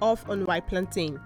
of unripe plantain.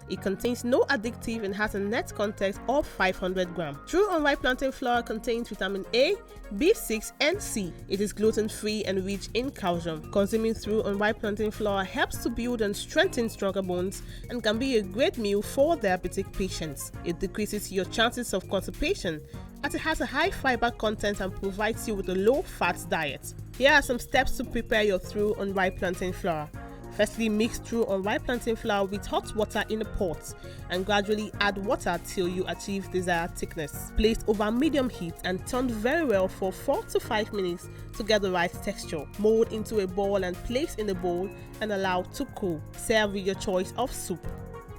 It contains no addictive and has a net content of 500 grams. True unripe plantain flour contains vitamin A, B6 and C. It is gluten-free and rich in calcium. Consuming true unripe plantain flour helps to build and strengthen stronger bones and can be a great meal for diabetic patients. It decreases your chances of constipation as it has a high fiber content and provides you with a low-fat diet. Here are some steps to prepare your true unripe plantain flour. Firstly, mix true unripe plantain flour with hot water in a pot and gradually add water till you achieve desired thickness. Placed over medium heat and turned very well for 4 to 5 minutes to get the right texture. Mold into a ball and place in a bowl and allow to cool. Serve with your choice of soup.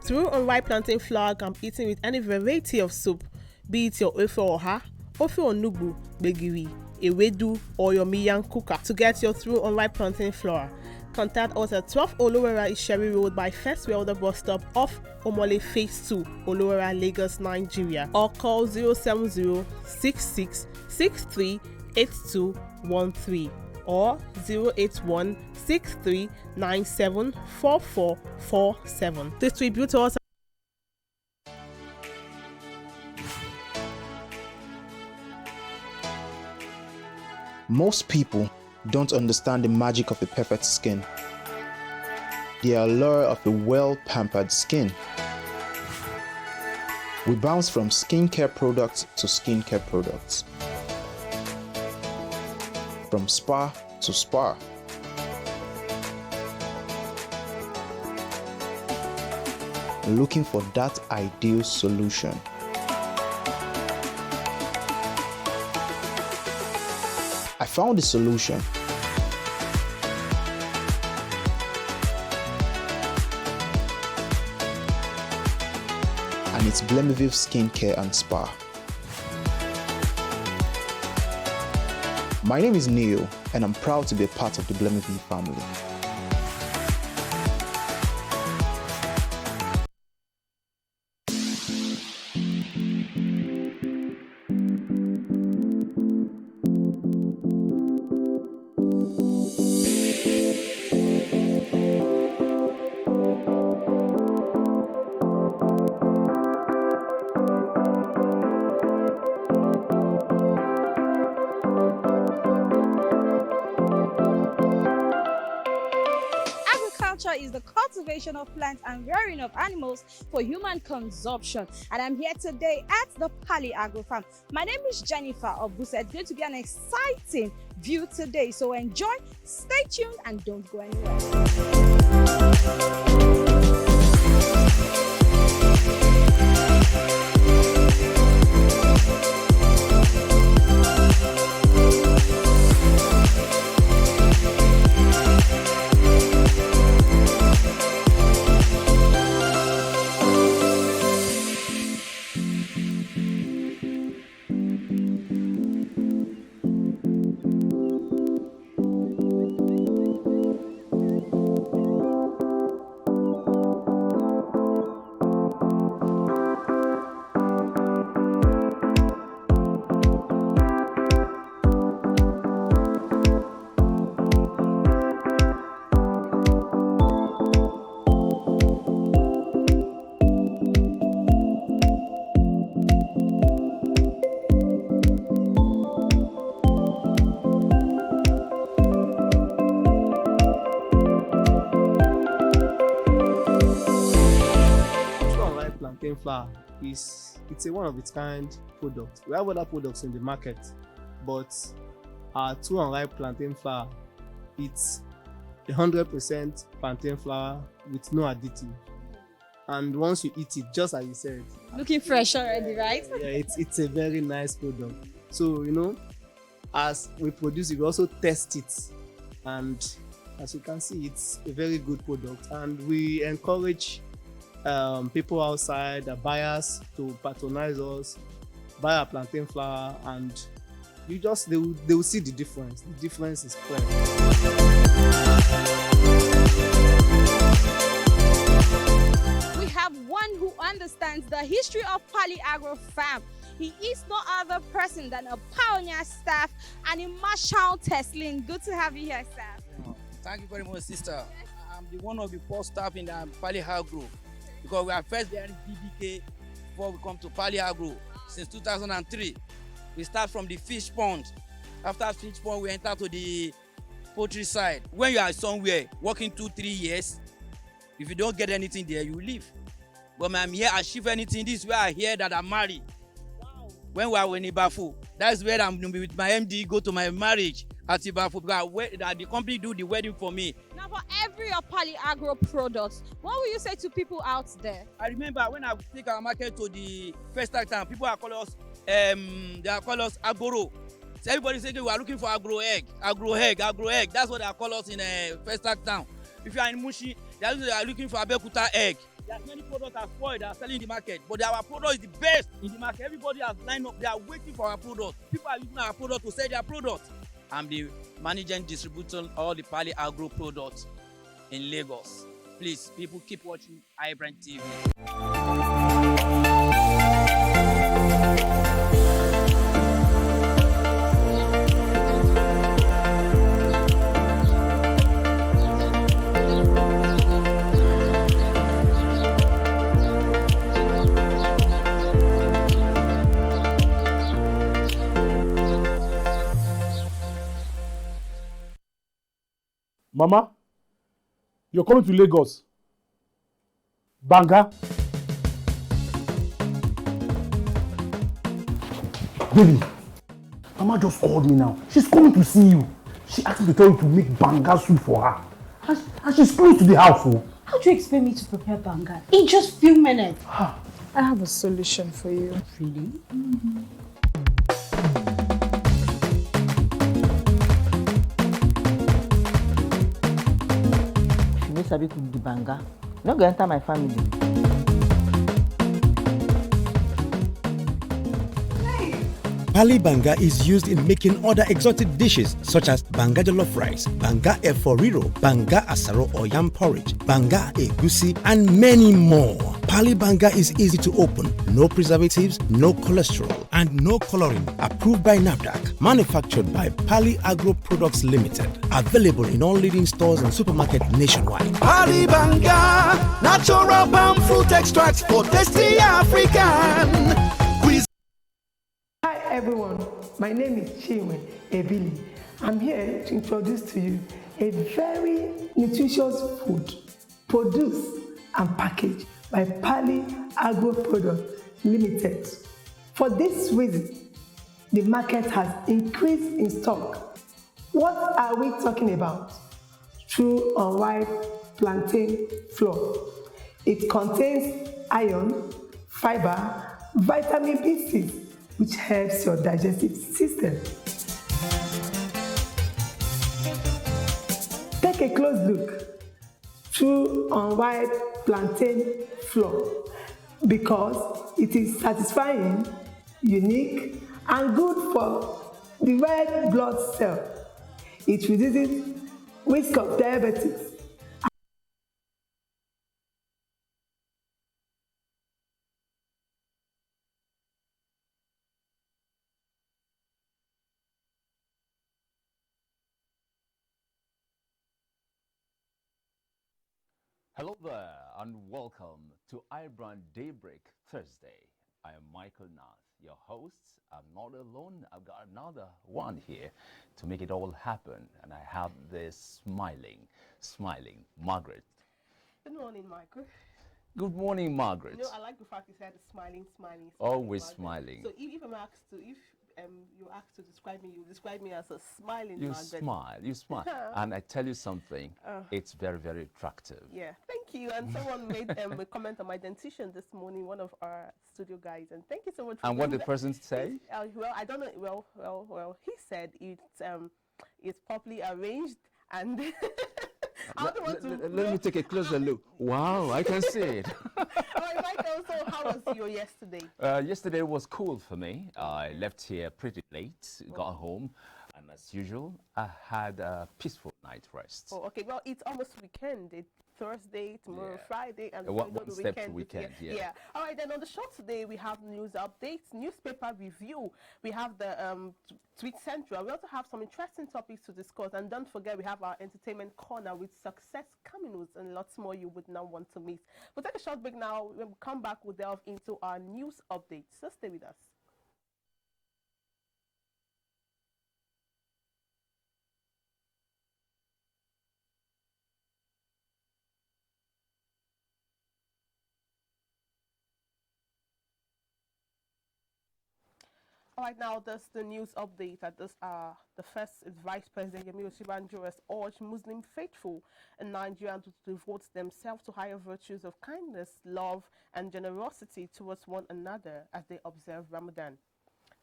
True unripe plantain flour can be eaten with any variety of soup, be it your ofe oha, ofe onugbu, begiri, ewedu, or your miyan kuka. To get your true unripe plantain flour, contact us at 12 Olowera Isheri Road by First Welder bus stop off Omole Phase 2, Olowera, Lagos, Nigeria, or call 070-6663-8213 or 081-6397-4447. Distributors. Most people don't understand the magic of a perfect skin, the allure of a well-pampered skin. We bounce from skincare products to skincare products, from spa to spa. Looking for that ideal solution. I found a solution. And it's Blemiville Skincare and Spa. My name is Neil, and I'm proud to be a part of the Blemiville family. Is the cultivation of plants and rearing of animals for human consumption, and I'm here today at the Pali Agro Farm. My name is Jennifer Obuse. It's going to be an exciting view today, so enjoy, stay tuned, and don't go anywhere. Flour it's a one of its kind product. We have other products in the market, but our true unripe plantain flour, it's 100% plantain flour with no additive. And once you eat it, just as you said, looking fresh already, right? Yeah, it's a very nice product. So as we produce it, we also test it, and as you can see, it's a very good product, and we encourage people outside, the buyers, to patronize us, buy our plantain flour, and they will see the difference. The difference is clear. We have one who understands the history of Pali Agro Farm. He is no other person than a pioneer staff and a Marshall Teslin. Good to have you here, sir. Thank you very much, sister. I'm the one of the first staff in the Pali Agro because we are first there in BBK before we come to Pali Agro since 2003. We start from the fish pond. After fish pond, we enter to the poultry side. When you are somewhere working 2-3 years, if you don't get anything there, you leave. But I'm here, achieve anything. This is where I hear that I'm married. Wow. When we are in Ibafu, that's where I'm going to be with my MD, go to my marriage at Ibafu because the company do the wedding for me. Now, for every Pali Agro product, what will you say to people out there? I remember when I take our market to the first time, people are calling us, they are calling us Agoro. So everybody saying we are looking for agro egg. That's what they call us in first town. If you are in Mushi, they are looking for Abekuta egg. There are many products that are spoiled that are selling in the market, but our product is the best in the market. Everybody has lined up. They are waiting for our product. People are using our product to sell their product. I'm the managing distributor of all the Pali Agro products in Lagos. Please, people keep watching iBrandTV. Mama, you're coming to Lagos. Banga. Baby, Mama just called me now. She's coming to see you. She asked me to tell you to make banga soup for her. And she's close to the house. Oh. How do you expect me to prepare banga in just few minutes? I have a solution for you. Really? Mm-hmm. Sabi cook the banga. No go enter my family. Pali banga is used in making other exotic dishes such as banga jollof rice, banga eforiro, banga asaro or yam porridge, banga egusi, and many more. Pali banga is easy to open, no preservatives, no cholesterol, and no coloring. Approved by NAFDAC. Manufactured by Pali Agro Products Limited. Available in all leading stores and supermarkets nationwide. Pali banga, natural palm fruit extracts for tasty African. Hi everyone, my name is Chinwe Ebili. I'm here to introduce to you a very nutritious food produced and packaged by Pali Agro Products Limited. For this reason, the market has increased in stock. What are we talking about? True unripe plantain flour. It contains iron, fiber, vitamin B6, which helps your digestive system. Take a close look. True unripe plantain flour, because it is satisfying, unique, and good for the red blood cell. It reduces risk of diabetes. Hello there and welcome to iBrand Daybreak Thursday. I am Michael Nath, your host. I'm not alone. I've got another one here to make it all happen. And I have this smiling Margaret. Good morning, Michael. Good morning, Margaret. You know, I like the fact you said smiling. Always Margaret. smiling. So if I'm asked to, you're asked to describe me, you describe me as a smiling Margaret. You smile. And I tell you something, it's very, very attractive. Yeah, thank you. And someone made a comment on my dentition this morning, one of our studio guys, and thank you so much for And what did the person say? Well, I don't know. Well, he said it's properly arranged and let me take a closer look. Wow, I can see it. Michael, so how was your yesterday? Yesterday was cool for me. I left here pretty late, got home, and as usual, I had a peaceful night rest. Oh, okay. Well, it's almost weekend. Thursday, tomorrow Yeah. Friday, and One the step to weekend. weekend, yeah. All right, then on the show today, we have news updates, newspaper review. We have the Tweet Central. We also have some interesting topics to discuss. And don't forget, we have our entertainment corner with success cameos and lots more you would not want to miss. We'll take a short break now. When we come back, we'll delve into our news updates. So stay with us. All right, now that's the news update. At this, the first is Vice President Yemi Osinbajo has urged Muslim faithful in Nigeria to devote themselves to higher virtues of kindness, love, and generosity towards one another as they observe Ramadan.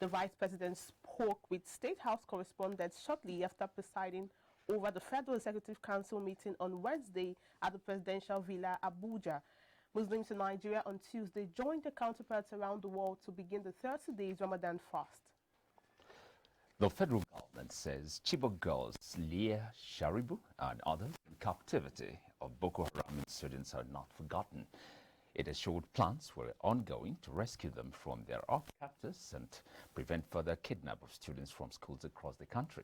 The Vice President spoke with State House correspondents shortly after presiding over the Federal Executive Council meeting on Wednesday at the Presidential Villa, Abuja. Muslims in Nigeria on Tuesday joined their counterparts around the world to begin the 30 days Ramadan fast. The federal government says Chibok girls Leah Sharibu and others in captivity of Boko Haram insurgents are not forgotten. It assured plans were ongoing to rescue them from their captors and prevent further kidnap of students from schools across the country.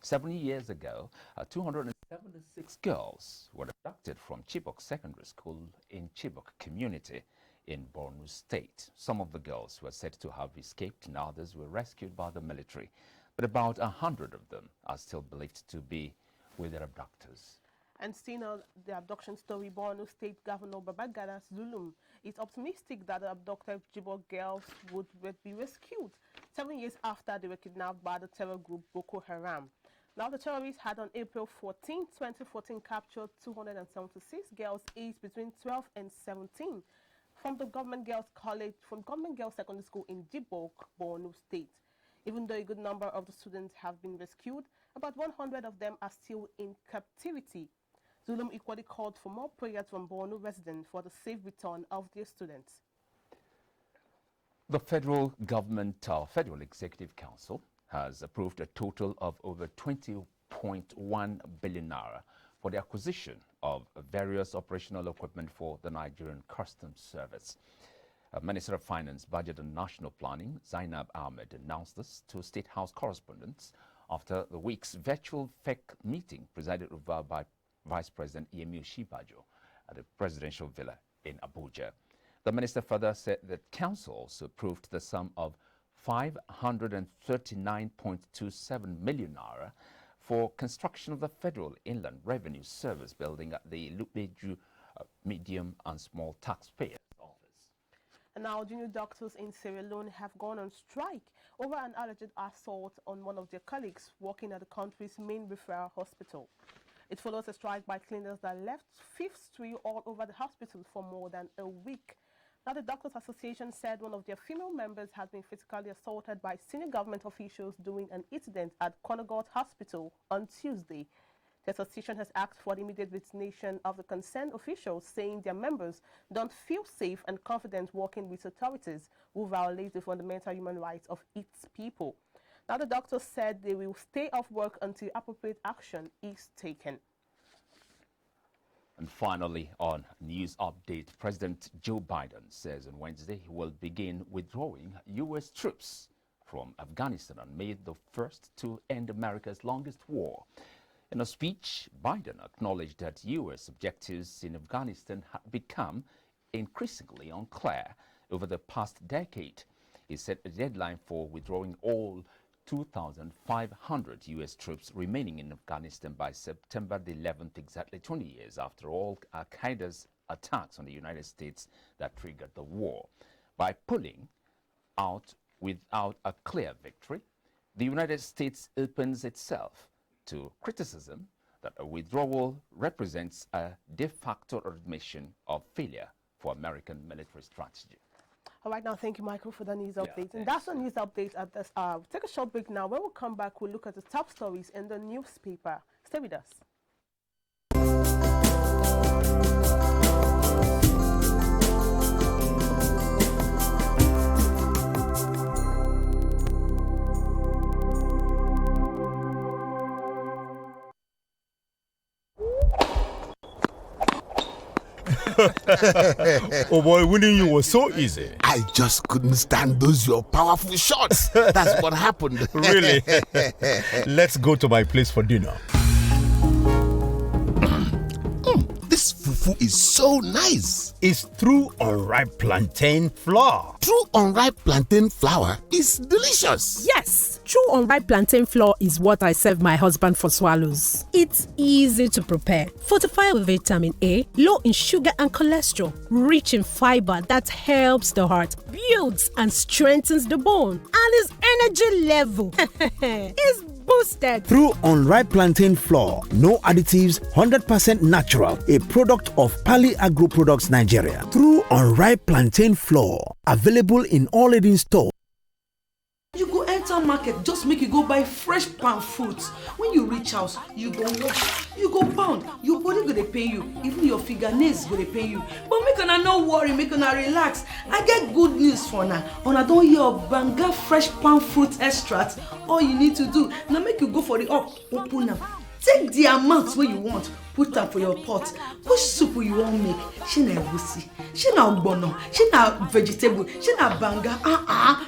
70 years ago, 276 girls were abducted from Chibok Secondary School in Chibok community in Borno State. Some of the girls were said to have escaped and others were rescued by the military, but about 100 of them are still believed to be with their abductors. And still on the abduction story, Borno State Governor Babagana Zulum is optimistic that the abducted Chibok girls would be rescued 7 years after they were kidnapped by the terror group Boko Haram. Now, the terrorists had on April 14, 2014, captured 276 girls aged between 12 and 17 from the Government Girls Secondary School in Chibok, Borno State. Even though a good number of the students have been rescued, about 100 of them are still in captivity. Zulum equally called for more prayers from Borno residents for the safe return of their students. The federal government, Federal Executive Council, has approved a total of over 20.1 billion naira for the acquisition of various operational equipment for the Nigerian Customs Service. Minister of Finance, Budget and National Planning, Zainab Ahmed, announced this to State House correspondents after the week's virtual FEC meeting presided over by Vice President Yemi Osinbajo at the Presidential Villa in Abuja. The minister further said that Council also approved the sum of 539.27 million naira for construction of the Federal Inland Revenue Service building at the Lupeju Medium and Small Taxpayers Office. And now, junior doctors in Sierra Leone have gone on strike over an alleged assault on one of their colleagues working at the country's main referral hospital. It follows a strike by cleaners that left fifth street all over the hospital for more than a week. Now, the Doctors Association said one of their female members has been physically assaulted by senior government officials during an incident at Konagot Hospital on Tuesday. The association has asked for the immediate resignation of the concerned officials, saying their members don't feel safe and confident working with authorities who violate the fundamental human rights of its people. Now, the doctors said they will stay off work until appropriate action is taken. And finally, on news update, President Joe Biden says on Wednesday he will begin withdrawing U.S. troops from Afghanistan on May the 1st to end America's longest war. In a speech, Biden acknowledged that U.S. objectives in Afghanistan had become increasingly unclear over the past decade. He set a deadline for withdrawing all 2,500 U.S. troops remaining in Afghanistan by September the 11th, exactly 20 years after all Al-Qaeda's attacks on the United States that triggered the war. By pulling out without a clear victory, the United States opens itself to criticism that a withdrawal represents a de facto admission of failure for American military strategy. All right, now, thank you, Michael, for the news update. And that's the news update at this hour. Take a short break now. When we come back, we'll look at the top stories in the newspaper. Stay with us. Oh boy, winning you was so easy. I just couldn't stand those your powerful shots. That's what happened. Really? Let's go to my place for dinner. This fufu is so nice. It's through unripe plantain flour. True unripe plantain flour is delicious. Yes, true unripe plantain flour is what I serve my husband for swallows. It's easy to prepare, fortified with vitamin A, low in sugar and cholesterol, rich in fiber that helps the heart, builds and strengthens the bone, and his energy level is boosted. Through unripe plantain flour, no additives, 100% natural, a product of Pali Agro Products Nigeria. Through unripe plantain flour, available in all leading stores. You go enter market, just make you go buy fresh palm fruits. When you reach house, you go wash, you go pound, your body go dey pain you, even your fingernails go dey pain you. But make una no worry, make una relax. I get good news for una. Una don hear of Banga fresh palm fruit extract. All you need to do na make you go for the up, open am. Take the amount wey you want, put am for your pot. Which soup you wan make? Shey na egusi, shey na ogbono, shey na vegetable, shey na banga.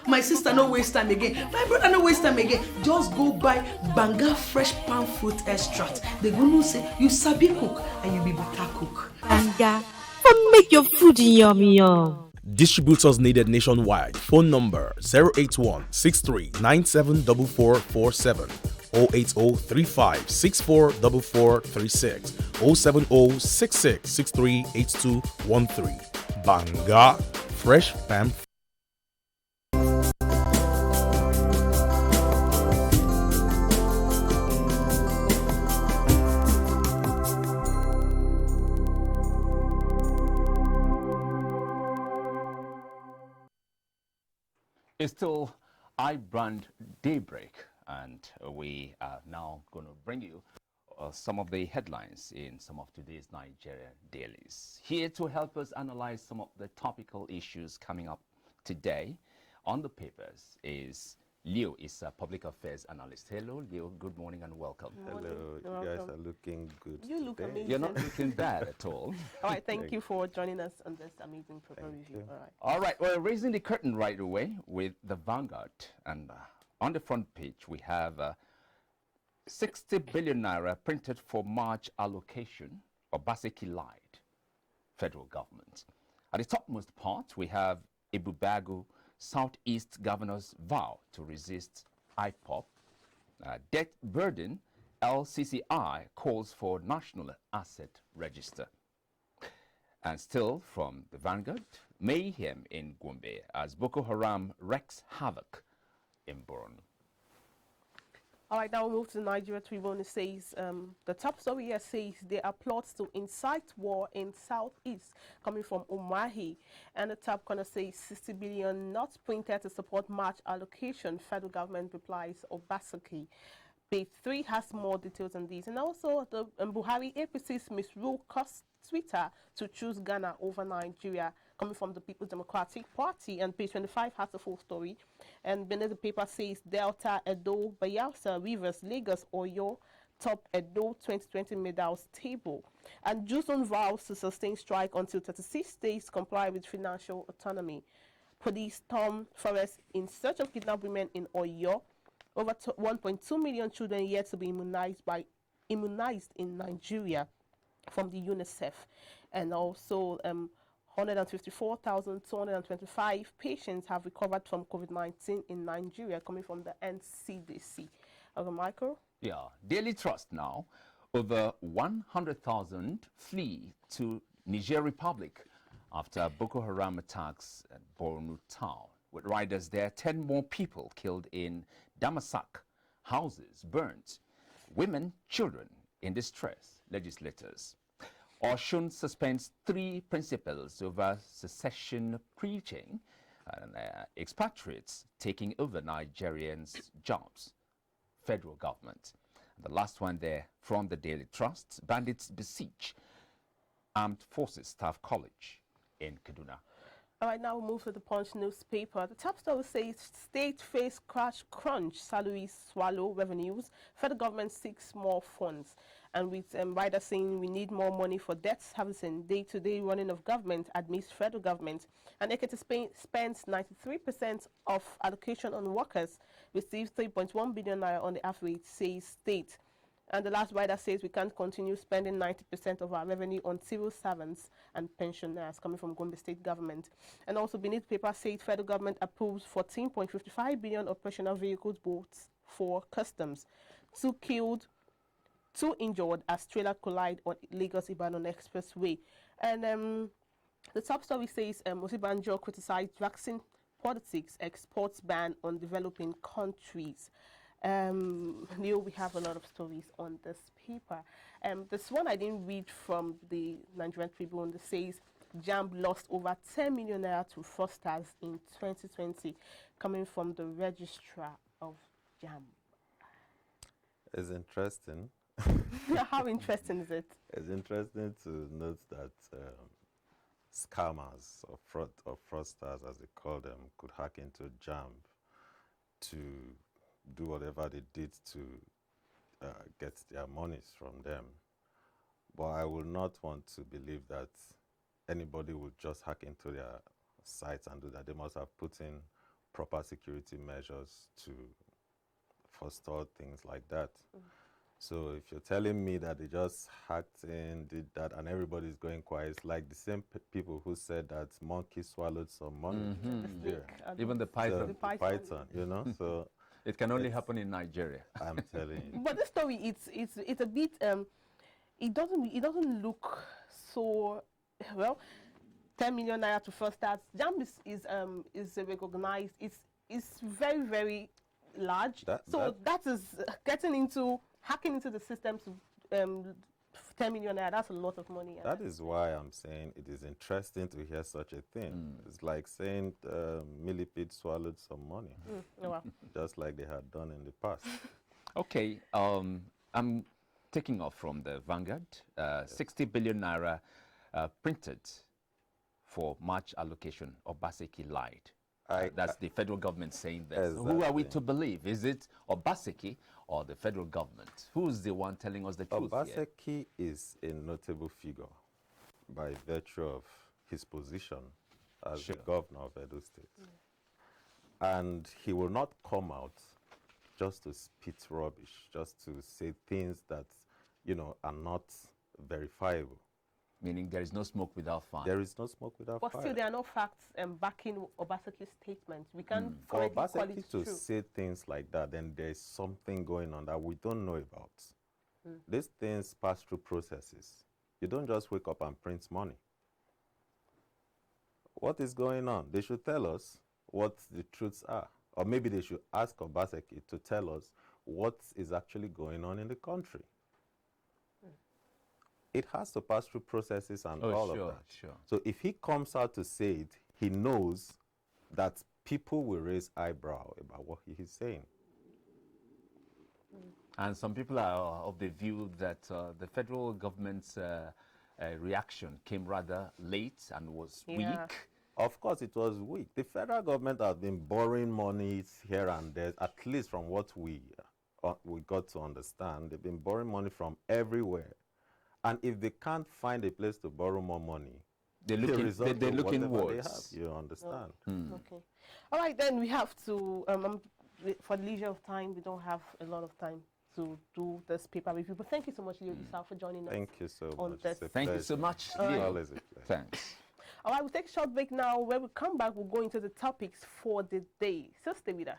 My sister no waste time again. My brother no waste time again. Just go buy Banga fresh palm fruit extract. They go know say you sabi cook and you be better cook. Banga, make your food yummy yum. Distributors needed nationwide. Phone number 081 63 974447. 08035644436 07066638213. Banga Fresh Palm. It's still iBrand Daybreak, and we are now going to bring you some of the headlines in some of today's Nigerian dailies. Here to help us analyze some of the topical issues coming up today on the papers is Leo, is a public affairs analyst. Hello, Leo. Good morning and welcome. Hello. You guys are looking good. You look today. amazing. You're not looking bad at all. All right, thank you for joining us on this amazing program review. All right. All right, well, raising the curtain right away with the Vanguard. And on the front page, we have 60 billion naira printed for March allocation, or basically lied, federal government. At the topmost part, we have Ibubago Southeast governors vow to resist IPOP. Debt burden, LCCI calls for national asset register. And still from the Vanguard, mayhem in Gombe as Boko Haram wreaks havoc in Borno. All right, now we'll move to the Nigeria Tribune. It says, the top story here says there are plots to incite war in Southeast, coming from Umahi. And the top corner says 60 billion not printed to support March allocation. Federal government replies Obasaki. Page 3 has more details on these. And also, the Buhari APC's misrule cost Twitter to choose Ghana over Nigeria, coming from the People's Democratic Party. And page 25 has the full story. And beneath the paper says Delta, Edo, Bayelsa, Rivers, Lagos, Oyo top Edo 2020 medals table. And Juson vows to sustain strike until 36 states comply with financial autonomy. Police storm forest in search of kidnapped women in Oyo. Over 1.2 million children yet to be immunized in Nigeria from the UNICEF. And also 154,225 patients have recovered from COVID-19 in Nigeria, coming from the NCDC. Okay, Michael? Yeah, Daily Trust now. Over 100,000 flee to Niger Republic after Boko Haram attacks at Borno town. With riders there, 10 more people killed in Damasak, houses burnt, women, children in distress, legislators. Oshun suspends 3 principals over secession preaching, and expatriates taking over Nigerians' jobs. Federal government. And the last one there from the Daily Trust, bandits besiege Armed Forces Staff College in Kaduna. All right, now we'll move to the Punch newspaper. The top story says state face crash crunch, salaries swallow revenues, federal government seeks more funds. And with Ryder saying we need more money for debt servicing, day-to-day running of government, admits federal government. And Ekiti spends 93% of allocation on workers, receives 3.1 billion naira on the average, says state. And the last rider says we can't continue spending 90% of our revenue on civil servants and pensioners coming from Gombe state government. And also beneath paper says federal government approves 14.55 billion operational vehicles boats for customs. 2 killed, 2 injured as trailer collide on Lagos-Ibadan Expressway. And the top story says Osibanjo criticized vaccine politics, exports ban on developing countries. Leo, we have a lot of stories on this paper. This one I didn't read from the Nigerian Tribune. That says JAMB lost over 10 million naira to fraudsters in 2020, coming from the registrar of JAMB. It's interesting. How interesting is it? It's interesting to note that scammers or fraudsters, as they call them, could hack into JAMB to do whatever they did to get their monies from them. But I will not want to believe that anybody would just hack into their sites and do that. They must have put in proper security measures to forestall things like that. So if you're telling me that they just hacked in, did that, and everybody's going quiet, it's like the same people who said that monkey swallowed some money. Even the python. So, the python, you know, so it can only happen in Nigeria. I'm telling you. But this story, it's a bit, it doesn't look so well. 10 million naira to first start. JAMB is recognized. It's very, very large. That is getting into hacking into the system to 10 million naira. That's a lot of money. That is why I'm saying it is interesting to hear such a thing. It's like saying Millipede swallowed some money, just like they had done in the past. Okay, I'm taking off from the Vanguard. 60 billion naira printed for March allocation. Obaseki lied. That's the federal government saying this. Exactly. Who are we to believe? Is it Obaseki or the federal government? Who's the one telling us the truth here? Obaseki is a notable figure by virtue of his position as the governor of Edo State. And he will not come out just to spit rubbish, just to say things that, you know, are not verifiable. Meaning there is no smoke without fire. There is no smoke without fire. But still, there are no facts backing Obaseki's statement. We can't For call Obaseki it to true. say things like that, then there's something going on that we don't know about. These things pass through processes. You don't just wake up and print money. What is going on? They should tell us what the truths are. Or maybe they should ask Obaseki to tell us what is actually going on in the country. It has to pass through processes and all of that. So if he comes out to say it, he knows that people will raise eyebrow about what he is saying. And some people are of the view that the federal government's reaction came rather late and was weak. Of course, it was weak. The federal government has been borrowing money here and there, at least from what we got to understand. They've been borrowing money from everywhere. And if they can't find a place to borrow more money, they're looking worse. You understand? Okay. All right, then we have to, for the leisure of time, we don't have a lot of time to do this paper review. But thank you so much, Leo Isao, for joining us. Thank you so much. Thank you so much, Leo. Thanks. All right, we'll take a short break now. When we come back, we'll go into the topics for the day. So stay with us.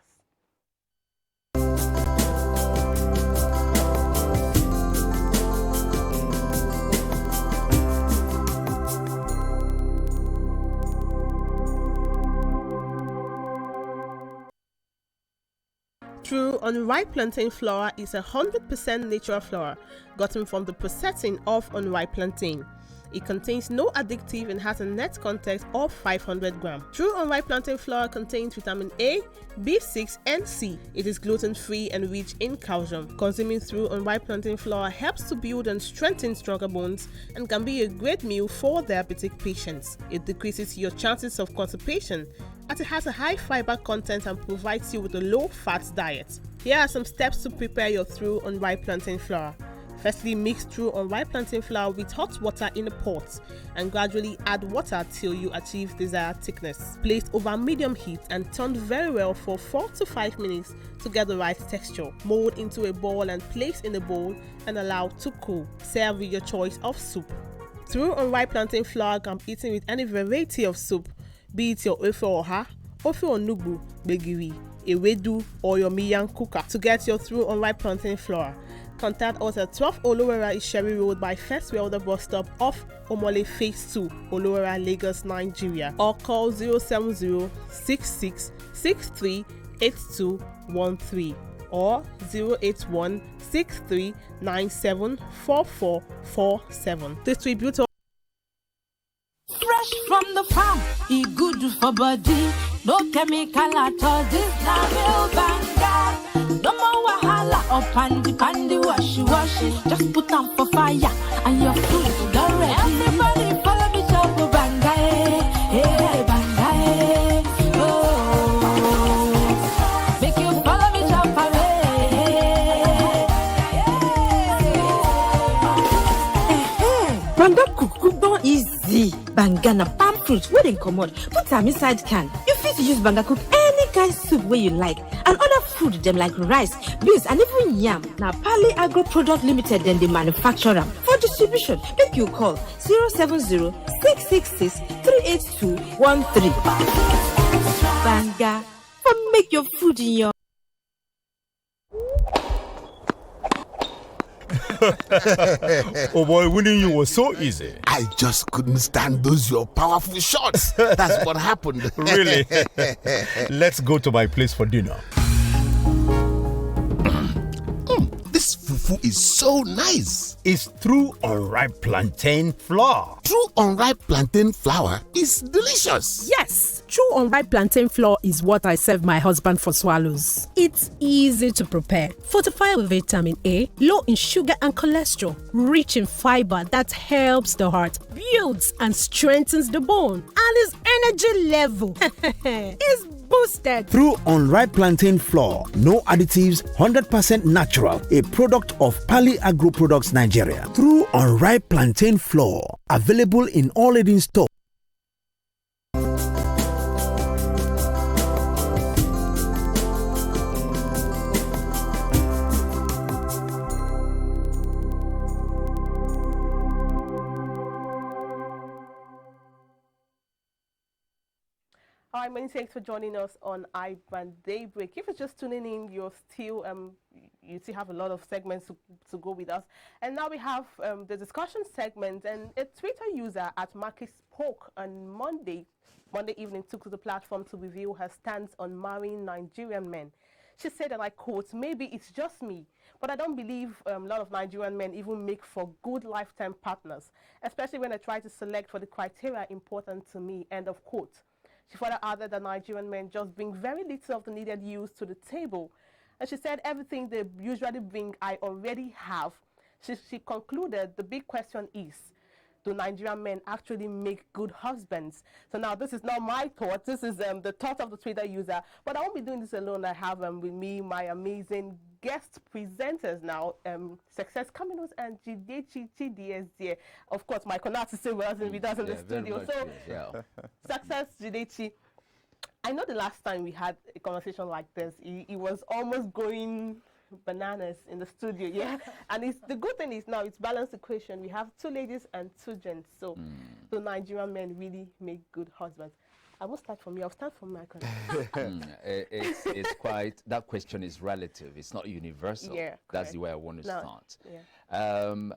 True unripe plantain flour is 100% natural flour gotten from the processing of unripe plantain. It contains no addictive and has a net content of 500 grams. True unripe plantain flour contains vitamin A, B6 and C. It is gluten-free and rich in calcium. Consuming through unripe plantain flour helps to build and strengthen stronger bones and can be a great meal for diabetic patients. It decreases your chances of constipation as it has a high fiber content and provides you with a low-fat diet. Here are some steps to prepare your through unripe plantain flour. Firstly, mix through unripe plantain flour with hot water in a pot and gradually add water till you achieve desired thickness. Place over medium heat and turn very well for 4 to 5 minutes to get the right texture. Mold into a ball and place in a bowl and allow to cool. Serve with your choice of soup. Through unripe plantain flour can be eaten with any variety of soup, be it your ofe oha, ofe onugbu, begiri, ewedu, or your miyan kuka. To get your through unripe plantain flour, contact us at 12 Olowera Isheri Road by First Welder bus stop off Omole Phase 2, Olowera, Lagos, Nigeria, or call 070-6663-8213 or 081-6397-4447. Distributor. Fresh from the farm, it good for body. No chemical at all. This na real banga. No more wahala or pandy washy. Just put on for fire and your food is ready. Everybody follow me, chop banga, hey banga, oh. Make you follow me, chop Banga cook don easy. Banga na palm fruit wey dem comot, put am inside can. You fit use banga cook any kind soup wey you like, and other food dem like rice, beans and even yam. Na Pali Agro Product Limited dem dey manufacture am. For distribution, make you call 070-666-38213. Banga, for make your food in your Oh boy, winning you was so easy. I just couldn't stand those your powerful shots. That's what happened. Really? Let's go to my place for dinner. This fufu is so nice. It's through unripe plantain flour. True unripe plantain flour is delicious. Yes, true unripe plantain flour is what I serve my husband for swallows. It's easy to prepare, fortified with vitamin A, low in sugar and cholesterol, rich in fiber that helps the heart, builds and strengthens the bone, and his energy level is boosted. Through unripe plantain flour, no additives, 100% natural, a product of Pali Agro Products Nigeria. Through unripe plantain flour, available in all leading stores. Hi, many thanks for joining us on iBrand Daybreak. If you're just tuning in, you still have a lot of segments to go with us. And now we have the discussion segment, and a Twitter user at Marcus Spoke on Monday evening took to the platform to reveal her stance on marrying Nigerian men. She said, and I quote, "Maybe it's just me, but I don't believe a lot of Nigerian men even make for good lifetime partners, especially when I try to select for the criteria important to me," end of quote. She further added that Nigerian men just bring very little of the needed use to the table. And she said, everything they usually bring, I already have. She concluded the big question is, do Nigerian men actually make good husbands? So now this is not my thought. This is the thought of the Twitter user. But I won't be doing this alone. I have with me my amazing guest presenters now, Success Caminos and Jidechi DSD. Of course, Michael Nat is still with us in the studio. So, Success, Jidechi. I know the last time we had a conversation like this, he was almost going bananas in the studio, yeah. And the good thing is now it's balanced equation. We have 2 ladies and 2 gents. So the Nigerian men really make good husbands. I won't start from you. I'll start from Michael. It's quite, that question is relative. It's not universal. Yeah, that's the way I want to start. Yeah.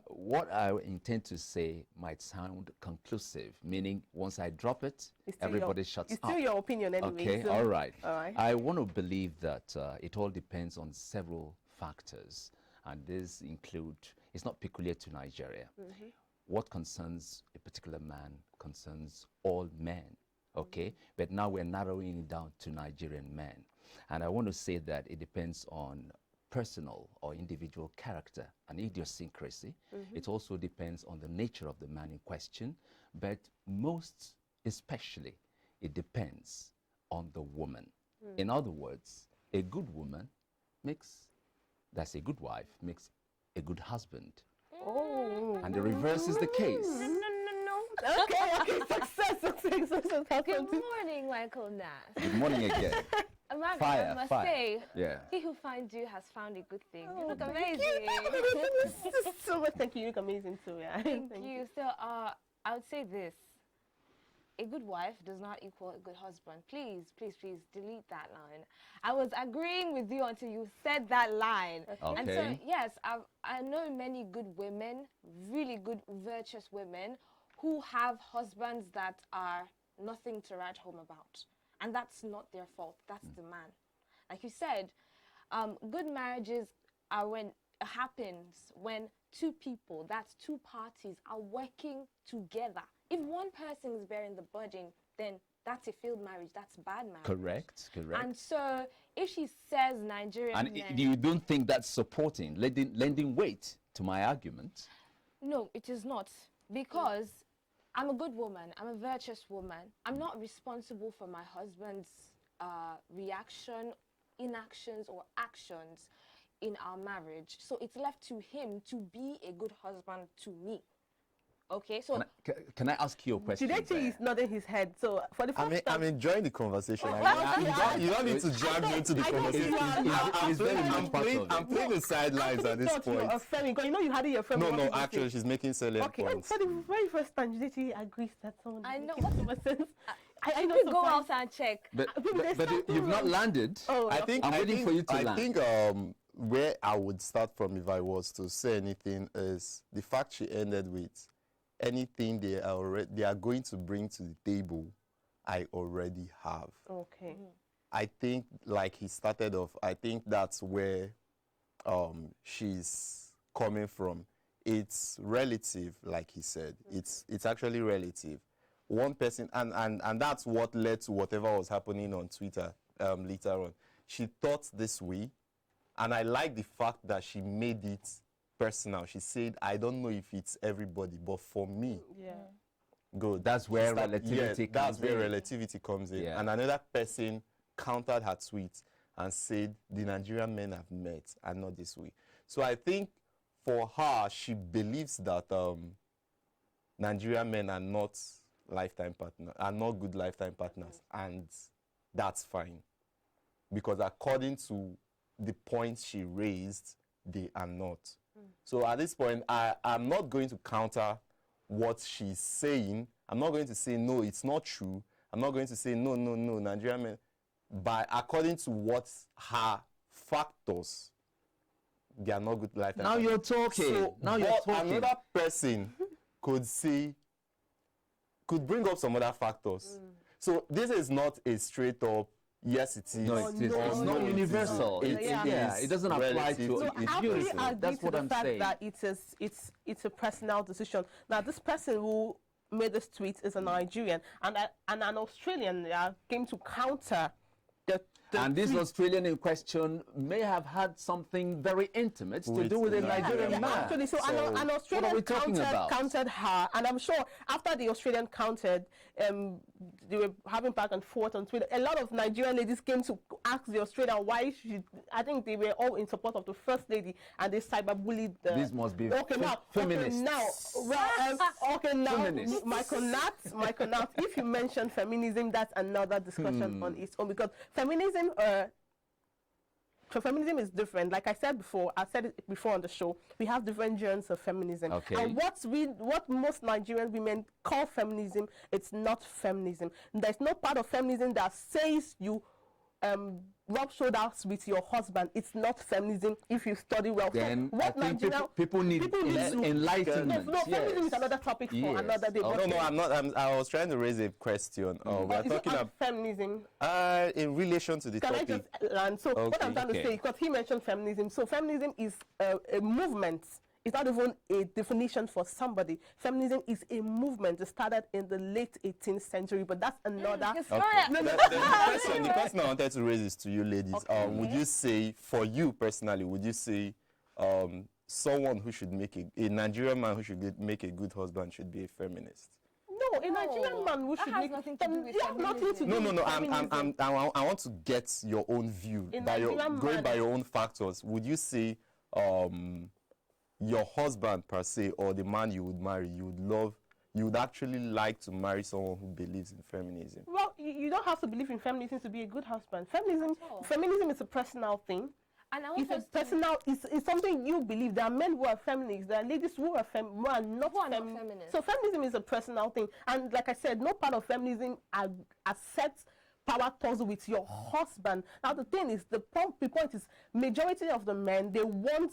What I intend to say might sound conclusive, meaning once I drop it, everybody shuts up. It's still your opinion anyway. Okay, so all right. All right. I want to believe that it all depends on several factors, and these include, it's not peculiar to Nigeria. what concerns a particular man concerns all men, okay? But now we're narrowing it down to Nigerian men. And I want to say that it depends on personal or individual character and idiosyncrasy. It also depends on the nature of the man in question, but most especially, it depends on the woman. In other words, a good woman that's a good wife, makes a good husband. Oh. And the reverse is the case. No. Okay, success. Good morning, Michael Nass. Good morning again. Amanda, Fire, I must fire. say, Yeah. he who finds you has found a good thing. You look amazing. So much. Thank you. You look amazing too. Yeah. Thank you. So, I would say this. A good wife does not equal a good husband. Please, please, please delete that line. I was agreeing with you until you said that line. Okay. And so, yes, I know many good women, really good, virtuous women, who have husbands that are nothing to write home about. And that's not their fault. That's the man. Like you said, good marriages are when it happens when two people, that's two parties, are working together. If one person is bearing the burden, then that's a failed marriage. That's bad marriage. Correct. And so, if she says Nigerian And men, you don't think that's supporting, lending weight to my argument? no, it is not. Because I'm a good woman. I'm a virtuous woman. I'm not responsible for my husband's reaction, inactions, or actions in our marriage. So it's left to him to be a good husband to me. Okay, so can I ask you a question? Chidechi is nodding his head. So for the first time, I'm enjoying the conversation. You don't need to drag me into the conversation. I'm playing the sidelines at this point. Because you know you had it your friend. No, actually, she's making salient points. For the very first time, Chidechi agrees that someone. I know. I know. Go out and check. But you've not landed. Oh, I think I'm waiting for you to land. I think where I would start from if I was to say anything is the fact she ended with anything they are going to bring to the table, I already have. Okay. I think, like he started off, I think that's where she's coming from. It's relative, like he said. It's actually relative. One person, and that's what led to whatever was happening on Twitter later on. She thought this way, and I like the fact that she made it personal. She said, I don't know if it's everybody, but for me. Yeah. Good. That's where relativity comes that's where in. relativity comes in. Yeah. And another person countered her tweet and said, the Nigerian men have met and not this way. So I think for her, she believes that Nigerian men are not lifetime partners, are not good lifetime partners. And that's fine. Because according to the points she raised, they are not. So at this point, I'm not going to counter what she's saying. I'm not going to say, no, it's not true. I'm not going to say, no, Nigerian men. But according to what her factors, they are not good lifetime. Now you're talking. So now you're talking. Another person could bring up some other factors. So this is not a straight up, yes, it is. No, it's not universal. It doesn't apply to. So I agree That's to what the I'm fact saying. that it's a personal decision. Now, this person who made this tweet is a Nigerian and an Australian came to counter the and this tweet. Australian in question may have had something very intimate to do with a Nigerian man. Actually, so an what Australian are we talking about? countered her, and I'm sure after the Australian countered, they were having back and forth on Twitter. A lot of Nigerian ladies came to ask the Australian why I think they were all in support of the first lady, and they cyberbullied the. This must be Okay, feminists. now, Feminists. Michael Nat, if you mention feminism, that's another discussion on its own, because feminism is different. Like I said before, I said it before on the show, we have different genres of feminism. Okay. And what most Nigerian women call feminism, it's not feminism. There's no part of feminism that says you rub shoulders with your husband. It's not feminism if you study well. Then so what I think people need enlightenment. No, feminism is another topic for another day. No, I'm not. I was trying to raise a question. We're talking about feminism. In relation to the Can topic. I just what I'm trying to say, because he mentioned feminism. So feminism is a movement. It's not even a definition for somebody. Feminism is a movement that started in the late 18th century, but that's another. Okay. The question I wanted to raise is to you ladies. Would you say, for you personally, would you say someone who should make a Nigerian man who should make a good husband should be a feminist? No, a Nigerian man who should make nothing to do with feminism. No. I want to get your own view going by your own factors. Would you say your husband per se, or the man you would marry, you would actually like to marry someone who believes in feminism? Well, you don't have to believe in feminism to be a good husband. Feminism is a personal thing. And it's a personal. It's something you believe. There are men who are feminists. There are ladies who are not feminists. So feminism is a personal thing. And like I said, no part of feminism accepts power tussle with your husband. Now the thing is, the point is, majority of the men, they want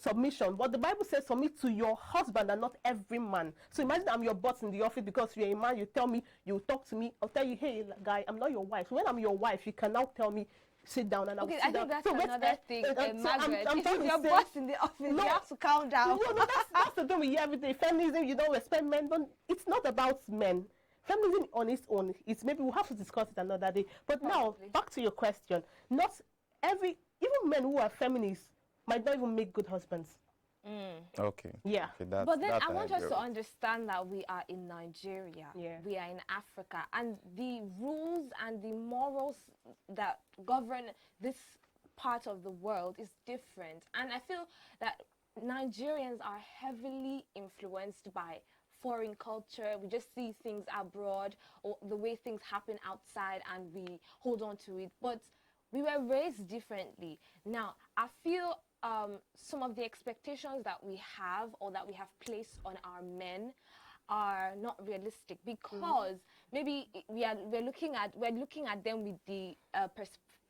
submission, but the Bible says submit to your husband and not every man. So imagine I'm your boss in the office because you're a man. You tell me, you talk to me, I'll tell you, hey guy, I'm not your wife. When I'm your wife, you can now tell me, sit down, and I'll sit down. I think that's another thing, Margaret. If your boss in the office, you have to calm down. No, that's the thing with you every day. Feminism, you don't respect men, but it's not about men. Feminism on its own, it's maybe we'll have to discuss it another day. But now, back to your question. Not even men who are feminists might not even make good husbands. Okay. Yeah. Okay, but then I want us to understand that we are in Nigeria. Yeah. We are in Africa. And the rules and the morals that govern this part of the world is different. And I feel that Nigerians are heavily influenced by foreign culture. We just see things abroad, or the way things happen outside, and we hold on to it. But we were raised differently. Now, I feel some of the expectations that we have, or that we have placed on our men, are not realistic, because maybe we're looking at them with the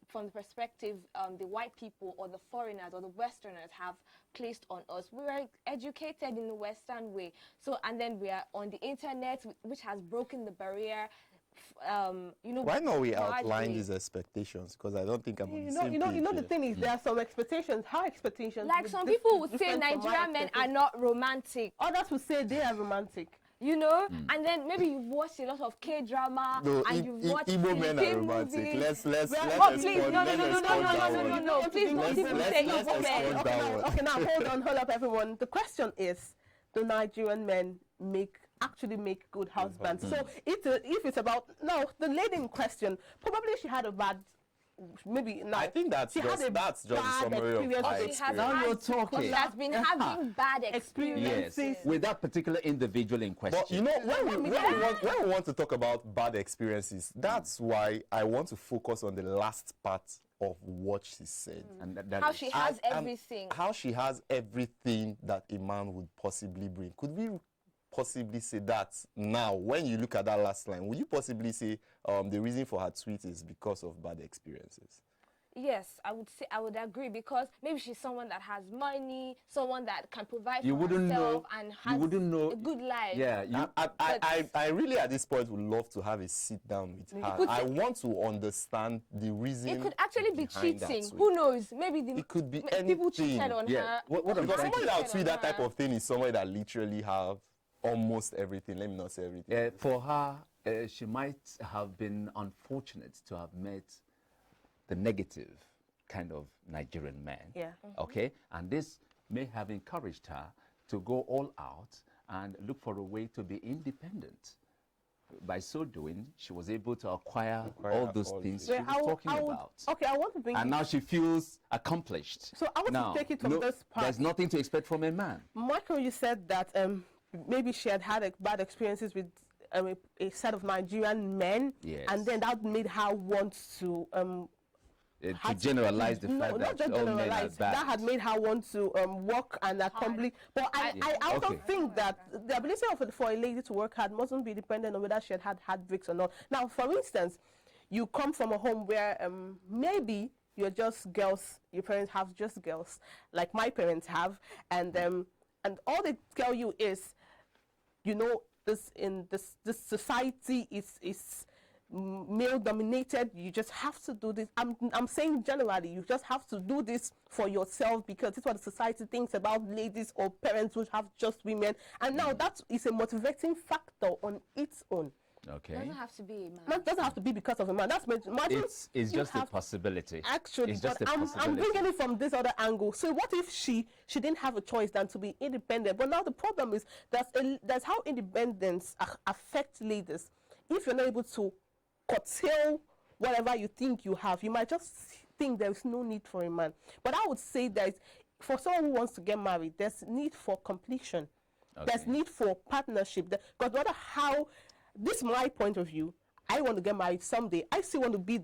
from the perspective the white people or the foreigners or the Westerners have placed on us. We were educated in the Western way, so, and then we are on the internet, which has broken the barrier. Why not we outline these expectations? Because I don't think I'm on the same page. The thing is, there are some expectations. How expectations? Like some people would say Nigerian men are not romantic. Others would say they are romantic. You know, and then maybe you've watched a lot of K-drama, and you've watched Igbo men are romantic. Let's please, no. Please, people say Igbo men. Okay, now hold up, everyone. The question is, do Nigerian men actually make good husbands? So if it's about the lady in question, probably she had a bad. Maybe I think that's just a summary of her experience. Now you're talking. She has been having bad experiences. Yes, with that particular individual in question. But you know, when we want to talk about bad experiences, that's why I want to focus on the last part of what she said. And how she has everything. How she has everything that a man would possibly bring. Could we possibly say that now, when you look at that last line, would you possibly say the reason for her tweet is because of bad experiences? Yes, I would agree, because maybe she's someone that has money, someone that can provide you for wouldn't herself know, and has you wouldn't know, a good life. Yeah, I really at this point would love to have a sit down with her. I want to understand the reason. It could actually be cheating. Who knows? Maybe it could be people cheated on her. Because someone that tweet that type of thing is someone that literally have almost everything. Let me not say everything. For her, she might have been unfortunate to have met the negative kind of Nigerian man. Yeah. Okay, and this may have encouraged her to go all out and look for a way to be independent. By so doing, she was able to acquire all those things she was talking about. Okay, I want to bring. And now she feels accomplished. So I want to take it from this part. There's nothing to expect from a man. Michael, you said that maybe she had bad experiences with a set of Nigerian men, and then that made her want to generalize the fact that all men are bad. That had made her want to work and accomplish. But I also think that the ability for a lady to work hard mustn't be dependent on whether she had heartbreaks or not. Now, for instance, you come from a home where maybe you're just girls, your parents have just girls, like my parents have, and all they tell you is, you know, this society is male-dominated, you just have to do this. I'm saying generally, you just have to do this for yourself because it's what the society thinks about ladies or parents who have just women. And now that is a motivating factor on its own. Okay. It doesn't have to be a man. It doesn't have to be because of a man. It's just a possibility. Actually, it's just but a possibility. I'm bringing it from this other angle. So what if she didn't have a choice than to be independent? But now the problem is that's how independence affects ladies. If you're not able to curtail whatever you think you have, you might just think there's no need for a man. But I would say that for someone who wants to get married, there's need for completion. Okay. There's need for partnership. Because no matter how, this is my point of view, I want to get married someday. I still want to be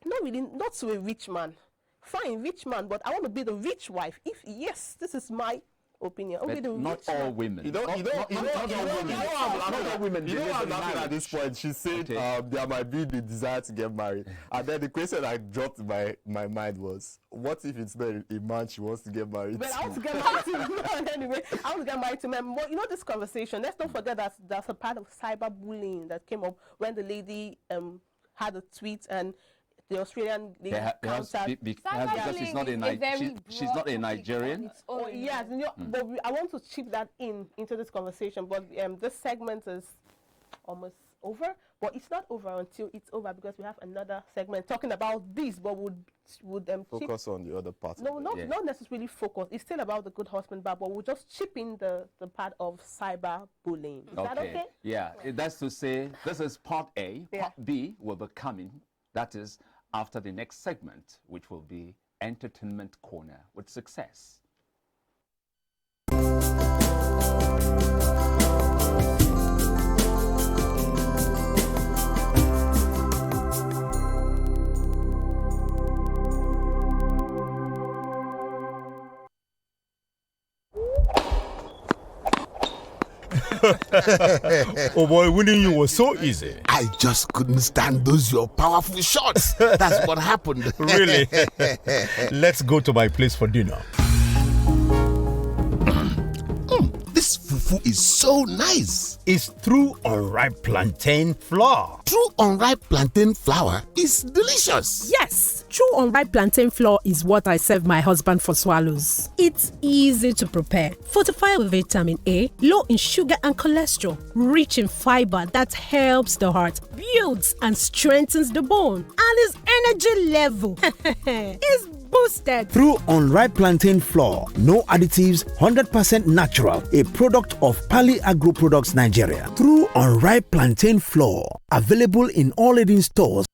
not to a rich man. Fine, rich man, but I want to be the rich wife. This is my opinion. Not all women. You know, I'm laughing at this point. She said there might be the desire to get married. And then the question I dropped in my mind was, what if it's not a man she wants to get married to? I want to get married to anyway. I want to get married to men. But this conversation, let's not forget that that's a part of cyberbullying that came up when the lady had a tweet and the Australian lady because she's not a Nigerian. Oh yes, but I want to chip that into this conversation. But this segment is almost over. But it's not over until it's over because we have another segment talking about this. But would focus on the other part? No, not necessarily focus. It's still about the good husband, but we'll just chip in the part of cyberbullying. Is that okay? Yeah, that's to say this is part A. Part B will be coming. That is after the next segment, which will be Entertainment Corner with Success. Oh boy, winning you was so easy. I just couldn't stand those your powerful shots. That's what happened. Really? Let's go to my place for dinner. This fufu is so nice. It's through unripe plantain flour. True unripe plantain flour is delicious. Yes, true unripe plantain flour is what I serve my husband for swallows. It's easy to prepare, fortified with vitamin A, low in sugar and cholesterol, rich in fiber that helps the heart, builds and strengthens the bone, and his energy level is boosted. Through unripe plantain flour, no additives, 100% natural, a product of Pali Agro Products Nigeria. Through unripe plantain flour, available in all leading stores.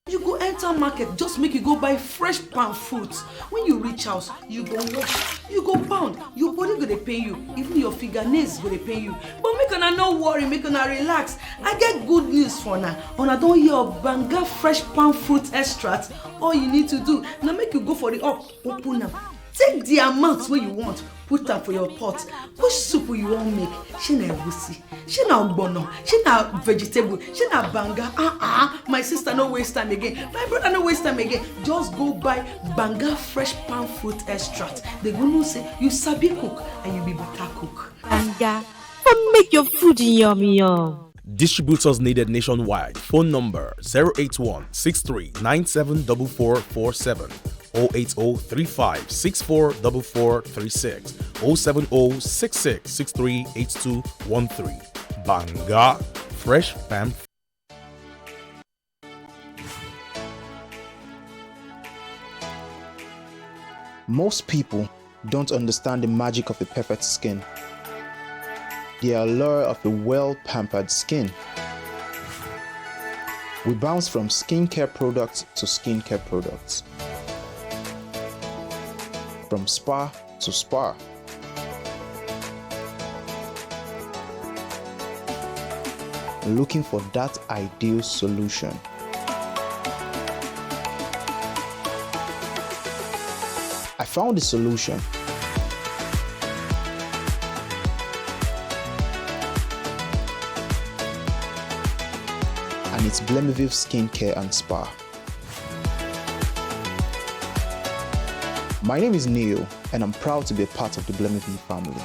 You go enter market, just make you go buy fresh palm fruits. When you reach house, you go wash, you go pound, your body go dey pain you, even your fingernails go dey pain you. But make una no worry, make una relax. I get good news for una. Una don hear of Banga fresh palm fruit extract. All you need to do na make you go for the open am. Take the amount wey you want, put am for your pot. Which soup you wan make? Shey na egusi, shey na ogbono, shey na vegetable, shey na banga. My sister no waste time again. My brother no waste time again. Just go buy Banga fresh palm fruit extract. They go know say you sabi cook and you be better cook. Banga, make your food yummy yum. Distributors needed nationwide. Phone number 081-6397-4447, 080-3564-4436, 070-6663-8213. Banga Fresh Palm. Most people don't understand the magic of a perfect skin, the allure of a well-pampered skin. We bounce from skincare products to skincare products, from spa to spa. Looking for that ideal solution. I found the solution. And it's Blemiville Skincare and Spa. My name is Neil, and I'm proud to be a part of the Blemiville family.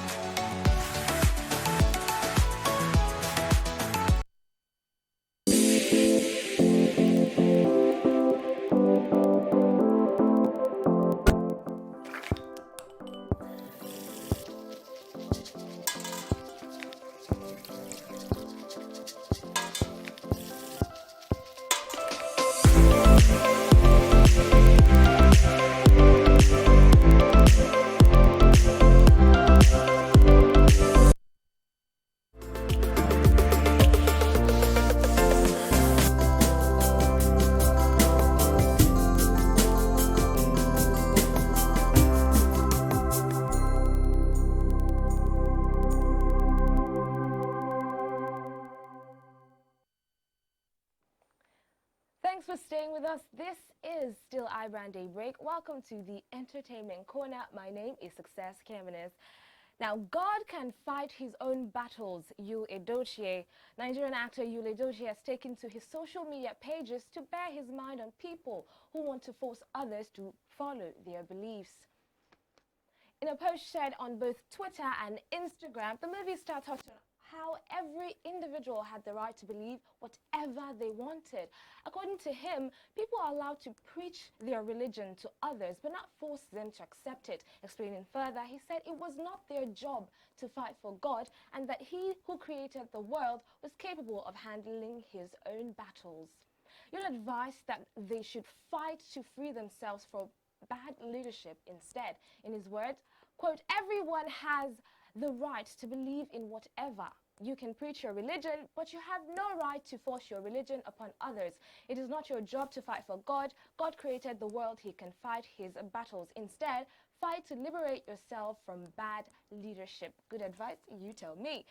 with us. This is still iBrand Daybreak. Welcome to the Entertainment Corner. My name is Success Kemenes. Now, God can fight his own battles. Yul Edochie, Nigerian actor Yul Edochie, has taken to his social media pages to bear his mind on people who want to force others to follow their beliefs. In a post shared on both Twitter and Instagram, the movie star touched on how every individual had the right to believe whatever they wanted. According to him, people are allowed to preach their religion to others, but not force them to accept it. Explaining further, he said it was not their job to fight for God, and that he who created the world was capable of handling his own battles. You'll advise that they should fight to free themselves from bad leadership instead. In his words, quote, everyone has the right to believe in whatever. You can preach your religion, but you have no right to force your religion upon others. It is not your job to fight for God. God created the world. He can fight his battles. Instead, fight to liberate yourself from bad leadership. Good advice? You tell me.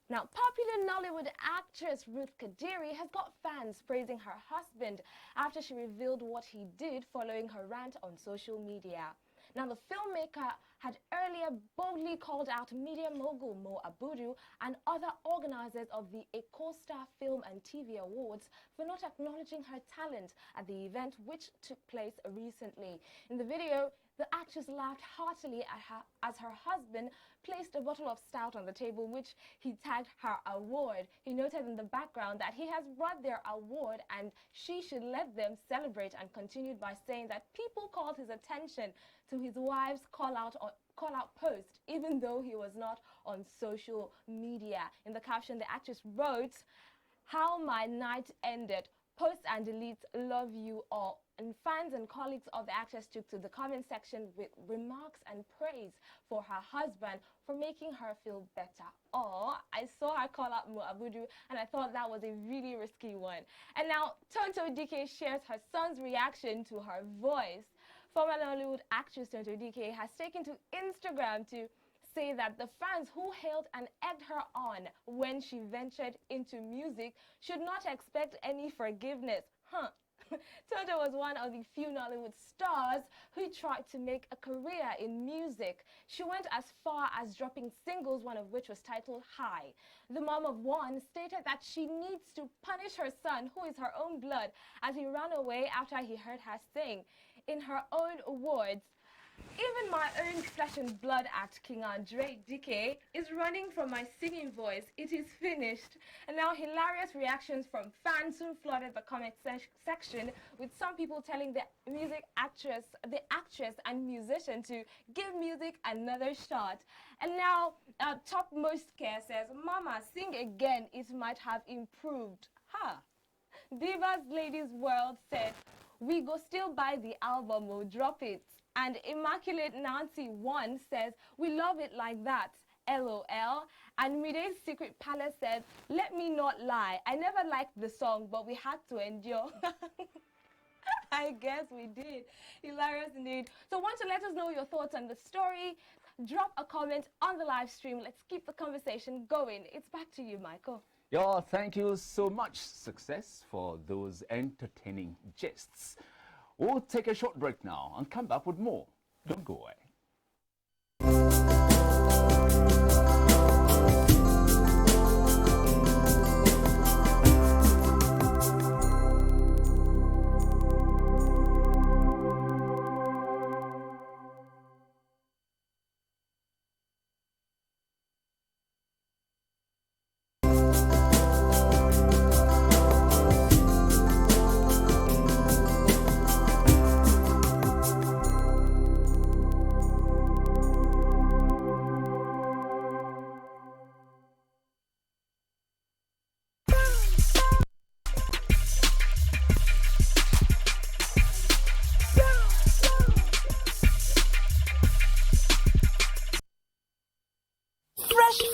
Now, popular Nollywood actress Ruth Kadiri has got fans praising her husband after she revealed what he did following her rant on social media. Now, the filmmaker had earlier boldly called out media mogul Mo Abudu and other organizers of the Ecosta Film and TV Awards for not acknowledging her talent at the event, which took place recently. In the video, the actress laughed heartily at as her husband placed a bottle of stout on the table, which he tagged her award. He noted in the background that he has brought their award and she should let them celebrate, and continued by saying that people called his attention to his wife's call out post, even though he was not on social media. In the caption, the actress wrote, "How my night ended. Post and delete. Love you all." And fans and colleagues of the actress took to the comment section with remarks and praise for her husband for making her feel better. Oh, I saw her call out Mo Abudu, and I thought that was a really risky one. And now, Tonto DK shares her son's reaction to her voice. Former Nollywood actress Tonto DK has taken to Instagram to say that the fans who hailed and egged her on when she ventured into music should not expect any forgiveness. Tonto was one of the few Nollywood stars who tried to make a career in music. She went as far as dropping singles, one of which was titled High. The mom of one stated that she needs to punish her son, who is her own blood, as he ran away after he heard her sing. In her own words, "Even my own flesh and blood act, King Andre DK, is running from my singing voice. It is finished." And now hilarious reactions from fans soon flooded the comment section, with some people telling the actress and musician to give music another shot. And now Topmost Care says, "Mama, sing again. It might have improved." Diva's Ladies World said, "We go still buy the album, we'll drop it." And Immaculate Nancy 1 says, "We love it like that, LOL." And Mide's Secret Palace said, "Let me not lie, I never liked the song, but we had to endure." I guess we did. Hilarious indeed. So want to let us know your thoughts on the story? Drop a comment on the live stream. Let's keep the conversation going. It's back to you, Michael. Yeah, thank you so much, Success, for those entertaining gists. We'll take a short break now and come back with more. Don't go away.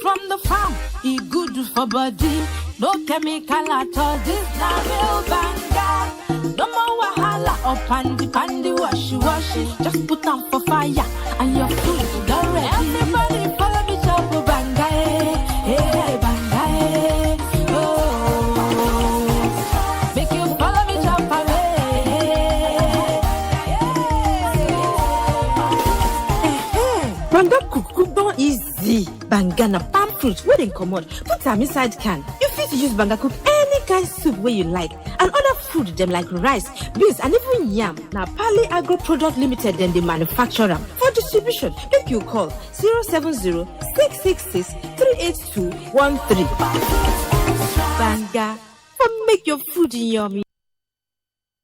From the farm, it good for body. No chemical at all. This na real banga. No more wahala or pandy washy. Just put on for fire and your food done ready. Everybody follow me chop banga, hey banga, oh. Make you follow me chop away. Banga cook don easy. Banga na palm fruit wey dem comot, put am inside can. You fit use banga cook any kind soup wey you like, and other food dem like rice, beans, and even yam. Na Pali Agro Product Limited dem dey manufacture am. For distribution, make you call 070-666-38213. Banga, for make your food yummy.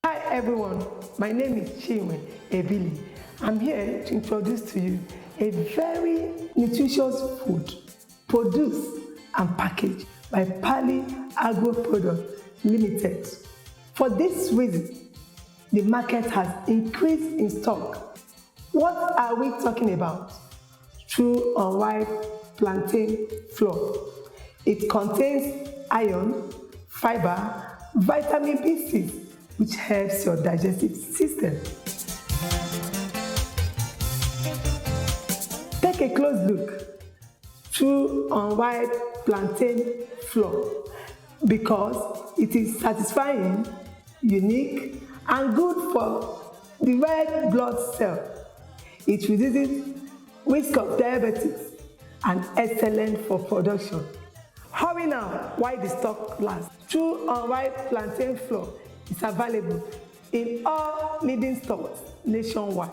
Hi everyone, my name is Chinwe Ebili. I'm here to introduce to you a very nutritious food produced and packaged by Pali Agro Product Limited. For this reason, the market has increased in stock. What are we talking about? True unripe plantain flour. It contains iron, fiber, vitamin B6, which helps your digestive system. Take a close look. True unripe plantain flour, because it is satisfying, unique, and good for the red blood cell. It reduces risk of diabetes and excellent for production. Hurry now while the stock lasts. True unripe plantain flour is available in all leading stores nationwide.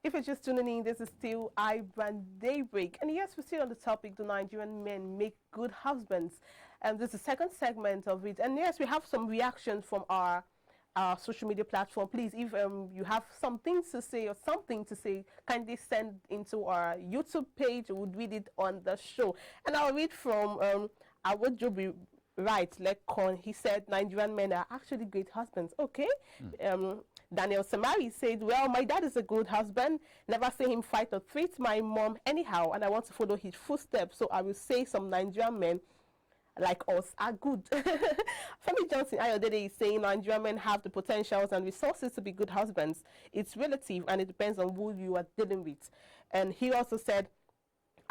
If you're just tuning in, this is still iBrand Daybreak. And yes, we're still on the topic, do Nigerian men make good husbands? And this is the second segment of it. And yes, we have some reactions from our social media platform. Please, if you have some things to say or something to say, kindly send into our YouTube page. We'll read it on the show. And I'll read from Awojobi Right, Lekon. He said, Nigerian men are actually great husbands. Okay. Daniel Samari said, well, my dad is a good husband. Never see him fight or treat my mom anyhow, and I want to follow his footsteps. So I will say some Nigerian men like us are good. Femi Johnson Ayodele is saying Nigerian men have the potentials and resources to be good husbands. It's relative and it depends on who you are dealing with. And he also said,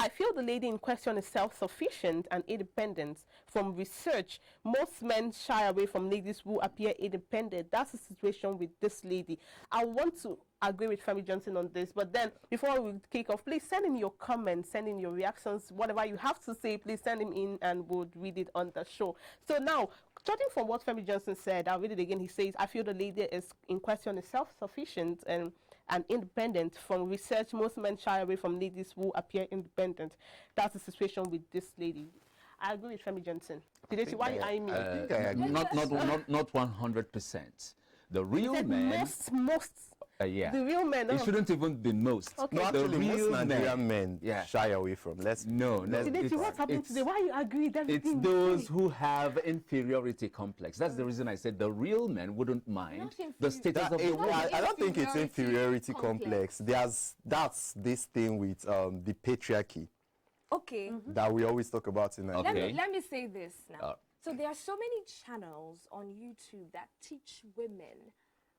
I feel the lady in question is self-sufficient and independent. From research, most men shy away from ladies who appear independent. That's the situation with this lady. I want to agree with Femi Johnson on this, but then before we kick off, please send in your comments, send in your reactions, whatever you have to say, please send them in and we'll read it on the show. So now, judging from what Femi Johnson said, I'll read it again. He says, I feel the lady is in question is self-sufficient and independent. From research, most men shy away from ladies who appear independent. That's the situation with this lady. I agree with Femi Johnson. Did why you eyeing me? Not 100%. The real men. Most. Yeah. The real men. It shouldn't even be most. Okay. No, actually, most Nigerian men shy away from. What's happening today? Why you agree with everything? It's those who have inferiority complex. That's the reason I said the real men wouldn't mind the status of the woman. I don't think it's inferiority complex. That's this thing with the patriarchy. Okay. That we always talk about in Nigeria. Let me say this now. So there are so many channels on YouTube that teach women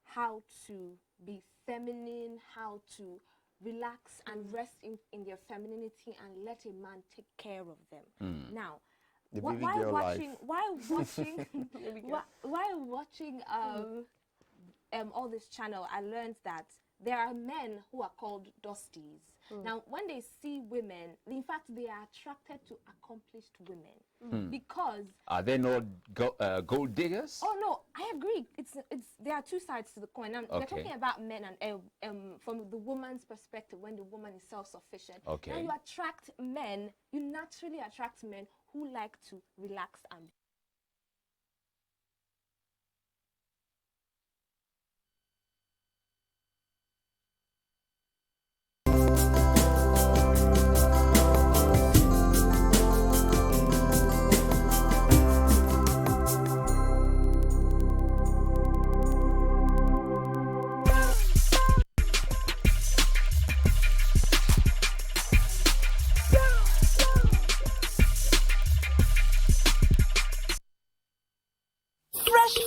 how to be feminine, how to relax and rest in their femininity and let a man take care of them. Now, while watching all this channel, I learned that there are men who are called dusties. Now, when they see women, in fact, they are attracted to accomplished women because are they not gold diggers? Oh no, I agree. There are two sides to the coin. We're talking about men and from the woman's perspective, when the woman is self-sufficient. Okay. Now you attract men. You naturally attract men who like to relax and.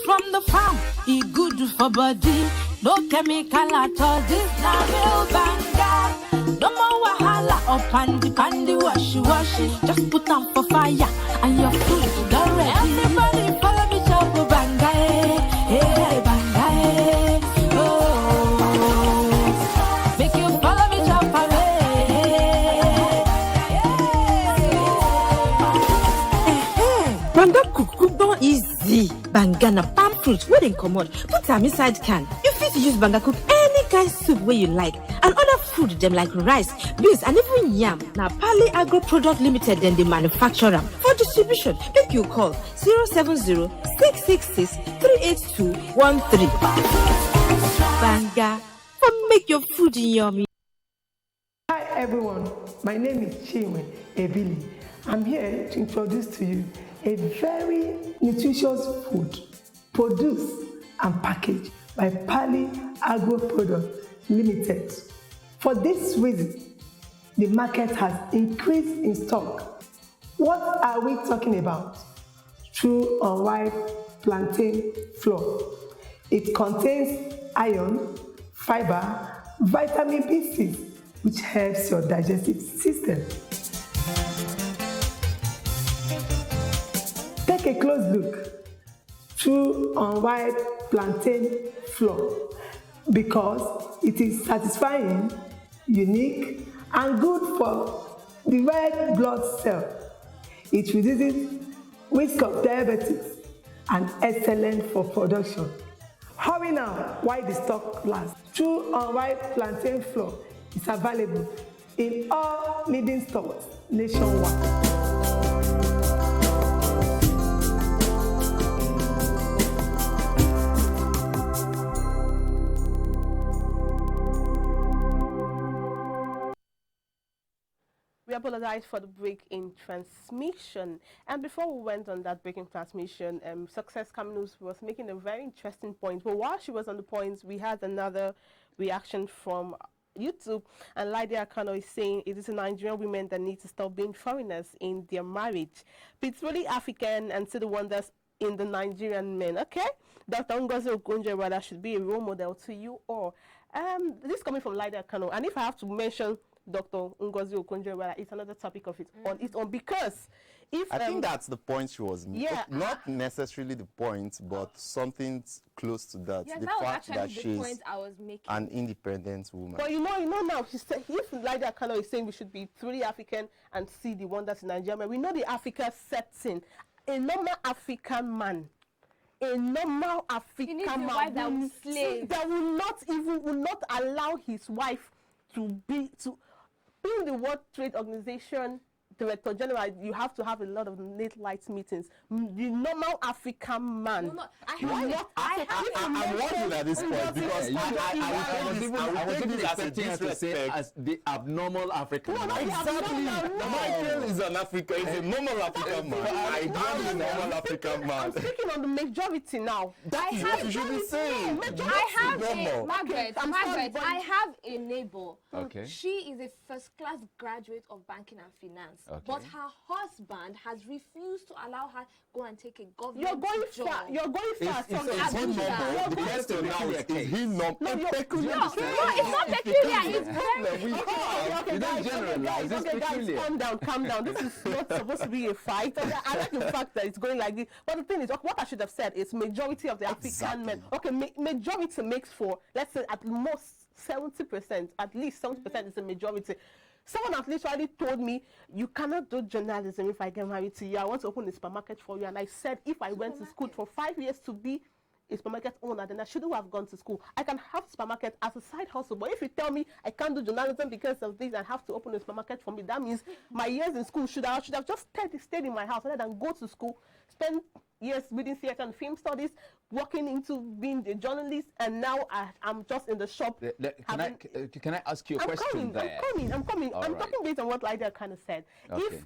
From the farm, it good for body. No chemical at all. This na real banga. No more wahala up on the washy washy. Just put on for fire and your food is ready. Everybody follow me chop banga, hey banga, oh. Make you follow me chop Banga cook don easy. Banga na palm fruit wey dem comot. Put am inside can. You fit use banga cook any kind soup wey you like. And other food dem like rice, beans and even yam. Na Pali Agro Product Limited dem dey manufacture am. For distribution, make you call 070-666-38213. Banga, for make your food yummy. Hi everyone, my name is Chinwe Ebili. I'm here to introduce to you a very nutritious food produced and packaged by Pali Agro Product Limited. For this reason, the market has increased in stock. What are we talking about? True unripe plantain flour. It contains iron, fiber, vitamin B6, which helps your digestive system. Take a close look. True unripe plantain flour, because it is satisfying, unique, and good for the red blood cell. It reduces risk of diabetes and excellent for production. Hurry now while the stock lasts. True unripe plantain flour is available in all leading stores nationwide. We apologize for the break in transmission. And before we went on that break in transmission, Success Caminus was making a very interesting point. But while she was on the points, we had another reaction from YouTube. And Lydia Kano is saying it is the Nigerian women that need to stop being foreigners in their marriage. It's really African and see the wonders in the Nigerian men. Okay? Dr. Ngozi Okonjo-Iweala should be a role model to you all. This is coming from Lydia Kano. And if I have to mention Dr. Ngozi Okonjo-Iweala, it's another topic of its own, because if I think that's the point she was making. Yeah. Not necessarily the point, but something close to that. Yes, the that was fact actually that the she's point I was making. an independent woman. But you know now, she said, if Lydia Kano is saying we should be truly African and see the wonders in Nigeria, we know the Africa setting. A normal African man, a normal African man that will not allow his wife to be in the World Trade Organization Director General. You have to have a lot of late night meetings. The normal African man. I'm wondering at this point, because I was even expecting her to say as the abnormal African man. Exactly. Michael is an African, he's a normal African man. I am a normal African man. I'm speaking on the majority now. That is what you should be saying. Margaret, I have a neighbor. Okay. She is a first-class graduate of banking and finance. Okay. But her husband has refused to allow her go and take a government job. You're going fast. The question now is he not peculiar? No, it's not peculiar. It's very... You don't generalize. It's peculiar. Calm down. This is not supposed to be a fight. I like the fact that it's going like this. But the thing is, what I should have said is majority of the African men. Okay, majority makes for, let's say, at most 70%. At least 70% is the majority. Someone has literally told me, you cannot do journalism if I get married to you. I want to open a supermarket for you. And I said, if I went to school for 5 years to be a supermarket owner, then I shouldn't have gone to school. I can have supermarket as a side hustle. But if you tell me I can't do journalism because of this, I have to open a supermarket for me, that means my years in school should have just stayed in my house rather than go to school, spend years reading theater and film studies, working into being a journalist, and now I'm just in the shop. Can I ask you a question there? I'm coming. I'm talking based on what Lydia kind of said. Okay. If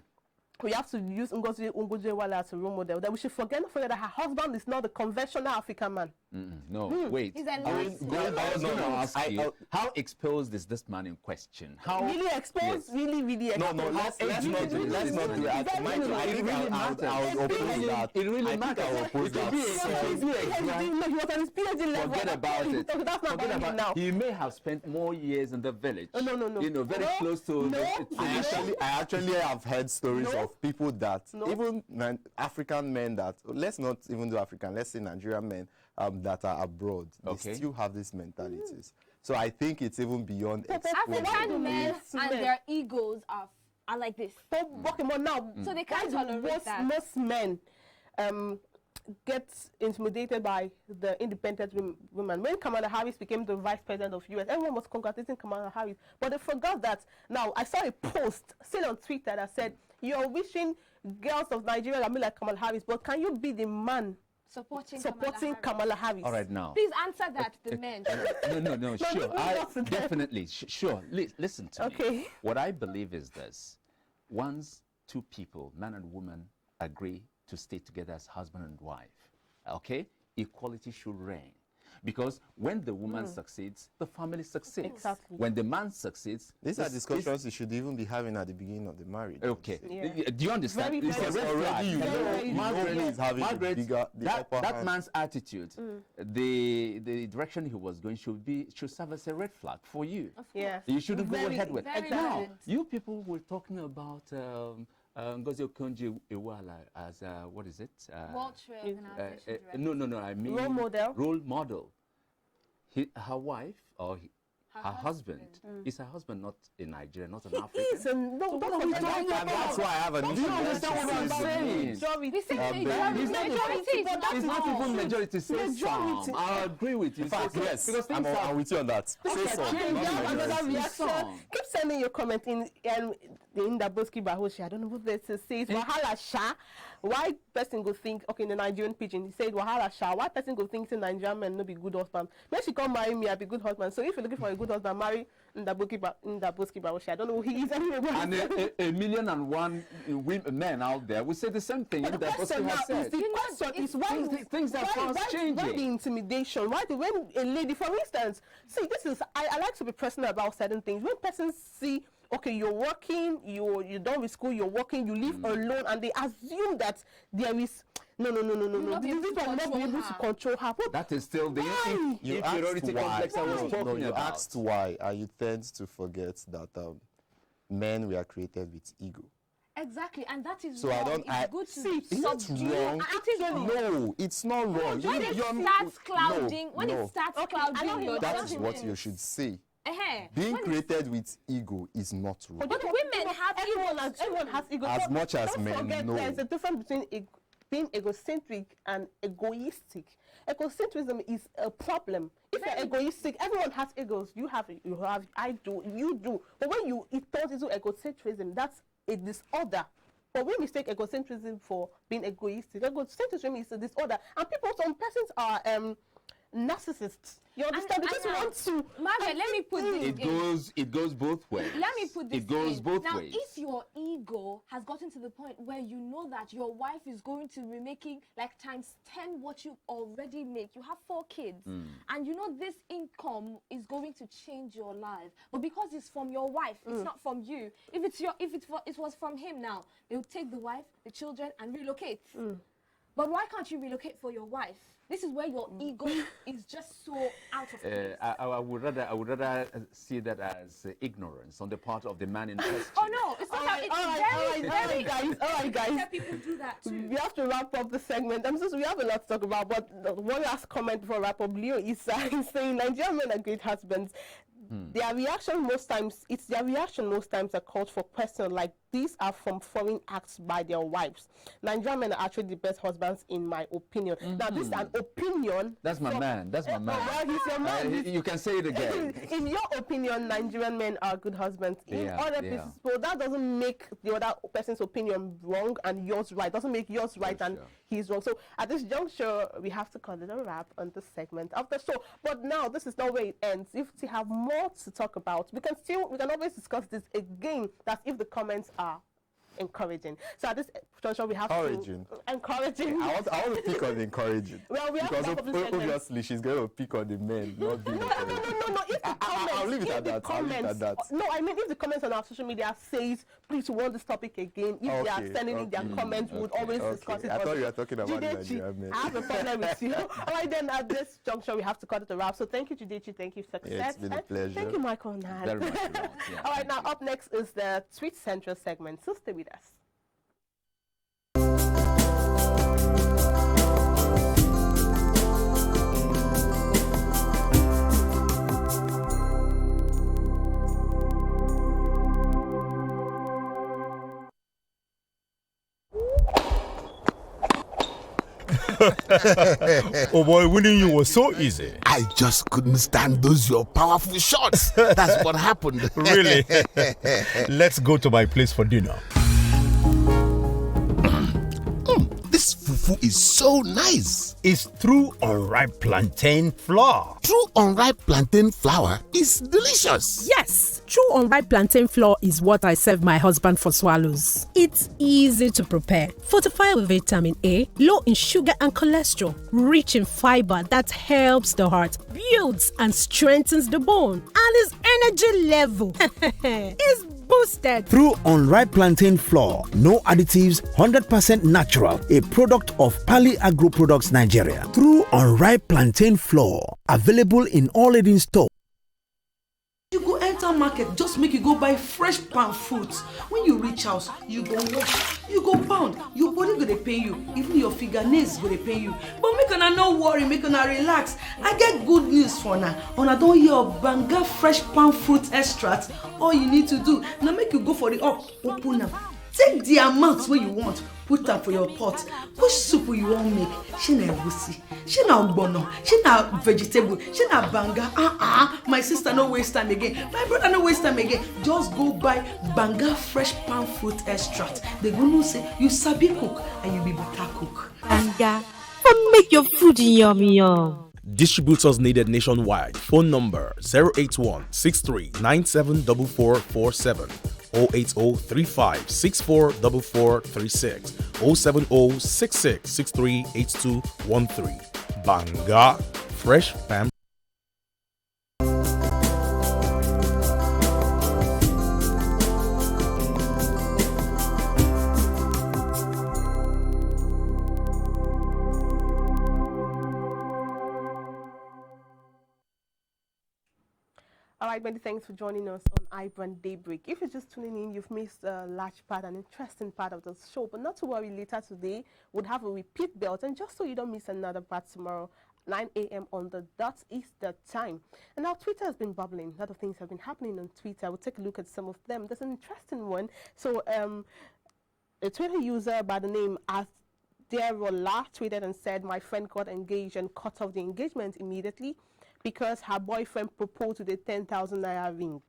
we have to use Ngozi Okonjo-Iweala as a role model, then we should not forget that her husband is not a conventional African man. No, wait. He's a I nice was man. going to ask you, how exposed is this man in question? How really exposed? Yes. Really exposed? No, let's not do it. Michael, I think I'll oppose that. It really matters. I'll oppose that. Forget about it. Forget about now. He may have spent more years in the village. No. You know, very close to. I actually have heard stories of people that even African men that, let's not even do African, let's say Nigerian men that are abroad, they still have these mentalities. So I think it's even beyond African men and their egos are like this. So they can't tolerate that. Most men get intimidated by the independent women. When Kamala Harris became the vice president of US, everyone was congratulating Kamala Harris. But they forgot that. Now, I saw a post still on Twitter that said, you're wishing girls of Nigeria to be like Kamala Harris, but can you be the man supporting Kamala Harris? All right, now. Please answer that, the men. No, sure. Definitely, sure. Listen to me. What I believe is this. Once two people, man and woman, agree to stay together as husband and wife, okay, equality should reign. Because when the woman succeeds, the family succeeds. Exactly. When the man succeeds... These are discussions you should even be having at the beginning of the marriage. Okay. Yeah. Do you understand? Margaret is having that man's attitude, the direction he was going should serve as a red flag for you. Yes. You shouldn't go ahead with it. Now, Valid. you people were talking about... Ngozi Okonjo-Iweala as what is it? World Trade Organization No. I mean role model. Her wife or her husband is her husband not in Nigeria, not an African. He is, and that's why I have an issue. Do you understand what I'm saying? It's not even majority. Say some. I agree with you. In fact, yes, I'm with you on that. Say some. Keep sending your comment in the Boski Bahoshi. I don't know what this says. Wahala Sha. Why person go think, okay, in the Nigerian pidgin, he said Wahala Sha. Why person go think the Nigerian man no be good husband? Maybe she come marry me, I be good husband. So if you're looking for a good husband, marry in the Boski Bahoshi. I don't know who he is anyway. And 1,000,001 men out there will say the same thing. The question now is, the question is why things are changing. Why the intimidation? Why when a lady, for instance, see, this is I like to be personal about certain things. When persons see, okay, you're working, you're done with school, you're working, you live alone, and they assume that there is no. These people will not be able to control her. That is still the inferiority complex I was talking about. You asked why, and you tend to forget that men were created with ego. Exactly, and that is so wrong. It's good to see, it's wrong. No, it's not wrong. When it starts clouding, that is what you should say. Being created with ego is not wrong. But women have everyone has ego. As much as men know. There's a difference between being egocentric and egoistic. Egocentrism is a problem. If you're egoistic, everyone has egos. You have, I do, you do. But when it turns into egocentrism, that's a disorder. But we mistake egocentrism for being egoistic. Egocentrism is a disorder. And some persons are narcissists. You understand? They just want to. Margaret, let me put this. It goes both ways. Let me put this. It goes both now, ways. If your ego has gotten to the point where you know that your wife is going to be making like times 10 what you already make, you have 4 kids, and you know this income is going to change your life, but because it's from your wife, it's not from you. If it was from him, now they would take the wife, the children, and relocate. But why can't you relocate for your wife? This is where your ego is just so out of place. I would rather see that as ignorance on the part of the man in question. Oh no, it's not. All right, guys. People do that too. We have to wrap up the segment. We have a lot to talk about, but one last comment before wrap up. Leo is saying Nigerian men are great husbands. Their reaction most times are called for questions like these are from foreign acts by their wives. Nigerian men are actually the best husbands in my opinion. Now this is an opinion. That's my man. That's my man. Well, he's your man. You can say it again. In your opinion, Nigerian men are good husbands. In other places, so that doesn't make the other person's opinion wrong and yours right. Doesn't make yours right and he's wrong. So at this juncture, we have to call it a wrap on this segment of the show. But now this is not where it ends. If we have more to talk about, we can always discuss this again. That's if the comments are encouraging. So at this juncture, we have encouraging. to encouraging. I want to pick on encouraging. Well, we have because obviously she's going to pick on the men, not being encouraging. No. If the comments, I'll leave it at that. No, I mean if the comments on our social media says, please, we want this topic again. If they are sending in their comments, we would always discuss it. I thought you were talking about Nigerian men. I have a problem with you. All right, then at this juncture, we have to cut it a wrap. So thank you, Judechi. Thank you, Success. Yeah, it's been a pleasure. Thank you, Michael Nan. Very much. Yeah, all right, now up next is the Tweet Central segment. So stay with us. Oh boy, winning you was so easy. I just couldn't stand those your powerful shots. That's what happened. Really? Let's go to my place for dinner. This fufu is so nice. It's through unripe plantain flour. True unripe plantain flour is delicious. Yes, true unripe plantain flour is what I serve my husband for swallows. It's easy to prepare, fortified with vitamin A, low in sugar and cholesterol, rich in fiber that helps the heart, builds and strengthens the bone, and his energy level is boosted. Through unripe plantain flour, no additives, 100% natural, a product of Pali Agro Products Nigeria. Through unripe plantain flour, available in all leading stores. You go enter market, just make you go buy fresh palm fruits. When you reach house, you go wash, you go pound, your body go dey pain you, even your fingernails go dey pain you. But make una no worry, make una relax. I get good news for una. Una don hear of Banga fresh palm fruit extract. All you need to do na make you go for the up, open am, take the amount wey you want, put am for your pot. Which soup you wan make? Shey na egusi, shey na ogbono, shey na vegetable, shey na banga. My sister no waste time again, my brother no waste time again. Just go buy Banga fresh palm fruit extract. They go know say you sabi cook and you be better cook. Banga, come make your food yummy yum. Distributors needed nationwide. Phone number 081-6397-4447, 080-3564-4436, 070-6663-8213. Banga Fresh Pam. All right, many thanks for joining us on iBrand Daybreak. If you're just tuning in, you've missed a large part, an interesting part of the show. But not to worry, later today, we'll have a repeat belt. And just so you don't miss another part tomorrow, 9 a.m. on the dot Easter time. And now Twitter has been bubbling. A lot of things have been happening on Twitter. We'll take a look at some of them. There's an interesting one. So a Twitter user by the name Derola tweeted and said, my friend got engaged and cut off the engagement immediately because her boyfriend proposed with a 10,000 naira ring.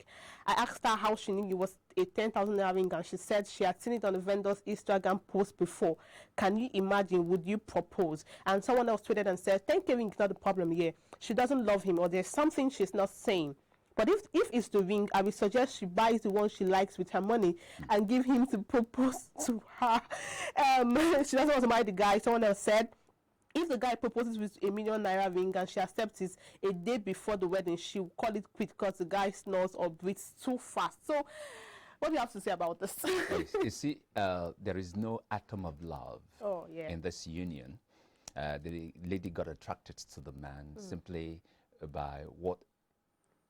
I asked her how she knew it was a 10,000 naira ring, and she said she had seen it on the vendor's Instagram post before. Can you imagine? Would you propose? And someone else tweeted and said, 10K ring is not the problem here. She doesn't love him, or there's something she's not saying. But if it's the ring, I would suggest she buys the one she likes with her money and give him to propose to her. She doesn't want to marry the guy. Someone else said, if the guy proposes with a million naira ring and she accepts it a day before the wedding, she will call it quit because the guy snores or breathes too fast. So, what do you have to say about this? You see, there is no atom of love in this union. The lady got attracted to the man simply by what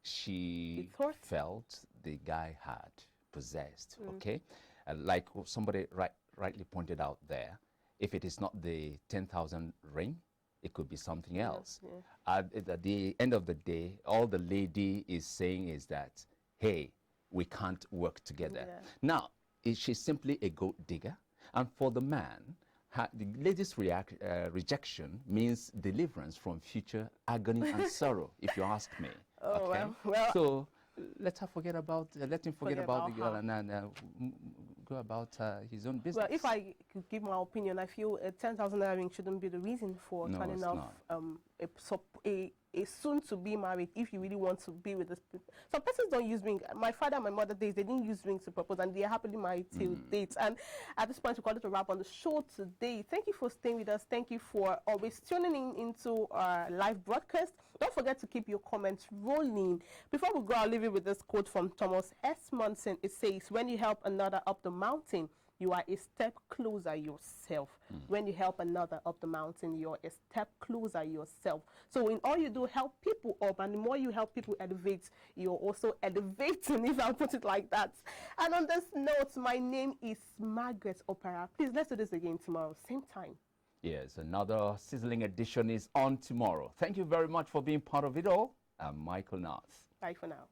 she felt the guy had possessed. Okay, like somebody rightly pointed out there. If it is not the 10,000 ring, it could be something else. At the end of the day, all the lady is saying is that, hey, we can't work together. Now, she's simply a goat digger. And for the man, the lady's rejection means deliverance from future agony and sorrow, if you ask me. Well, so let him forget about the girl and go about his own business. Well, if I could give my opinion, I feel a 10,000 naira ring shouldn't be the reason for turning off a a soon-to-be married if you really want to be with this person. Some persons don't use ring. My father and my mother days, they didn't use rings to propose, and they are happily married till date. And at this point, we call it a wrap on the show today. Thank you for staying with us. Thank you for always tuning in into our live broadcast. Don't forget to keep your comments rolling. Before we go, I'll leave you with this quote from Thomas S. Monson. It says, when you help another up the mountain, you are a step closer yourself. When you help another up the mountain, you're a step closer yourself. So in all you do, help people up. And the more you help people elevate, you're also elevating, if I'll put it like that. And on this note, my name is Margaret Opera. Please, let's do this again tomorrow, same time. Yes, another sizzling edition is on tomorrow. Thank you very much for being part of it all. I'm Michael Nath. Bye for now.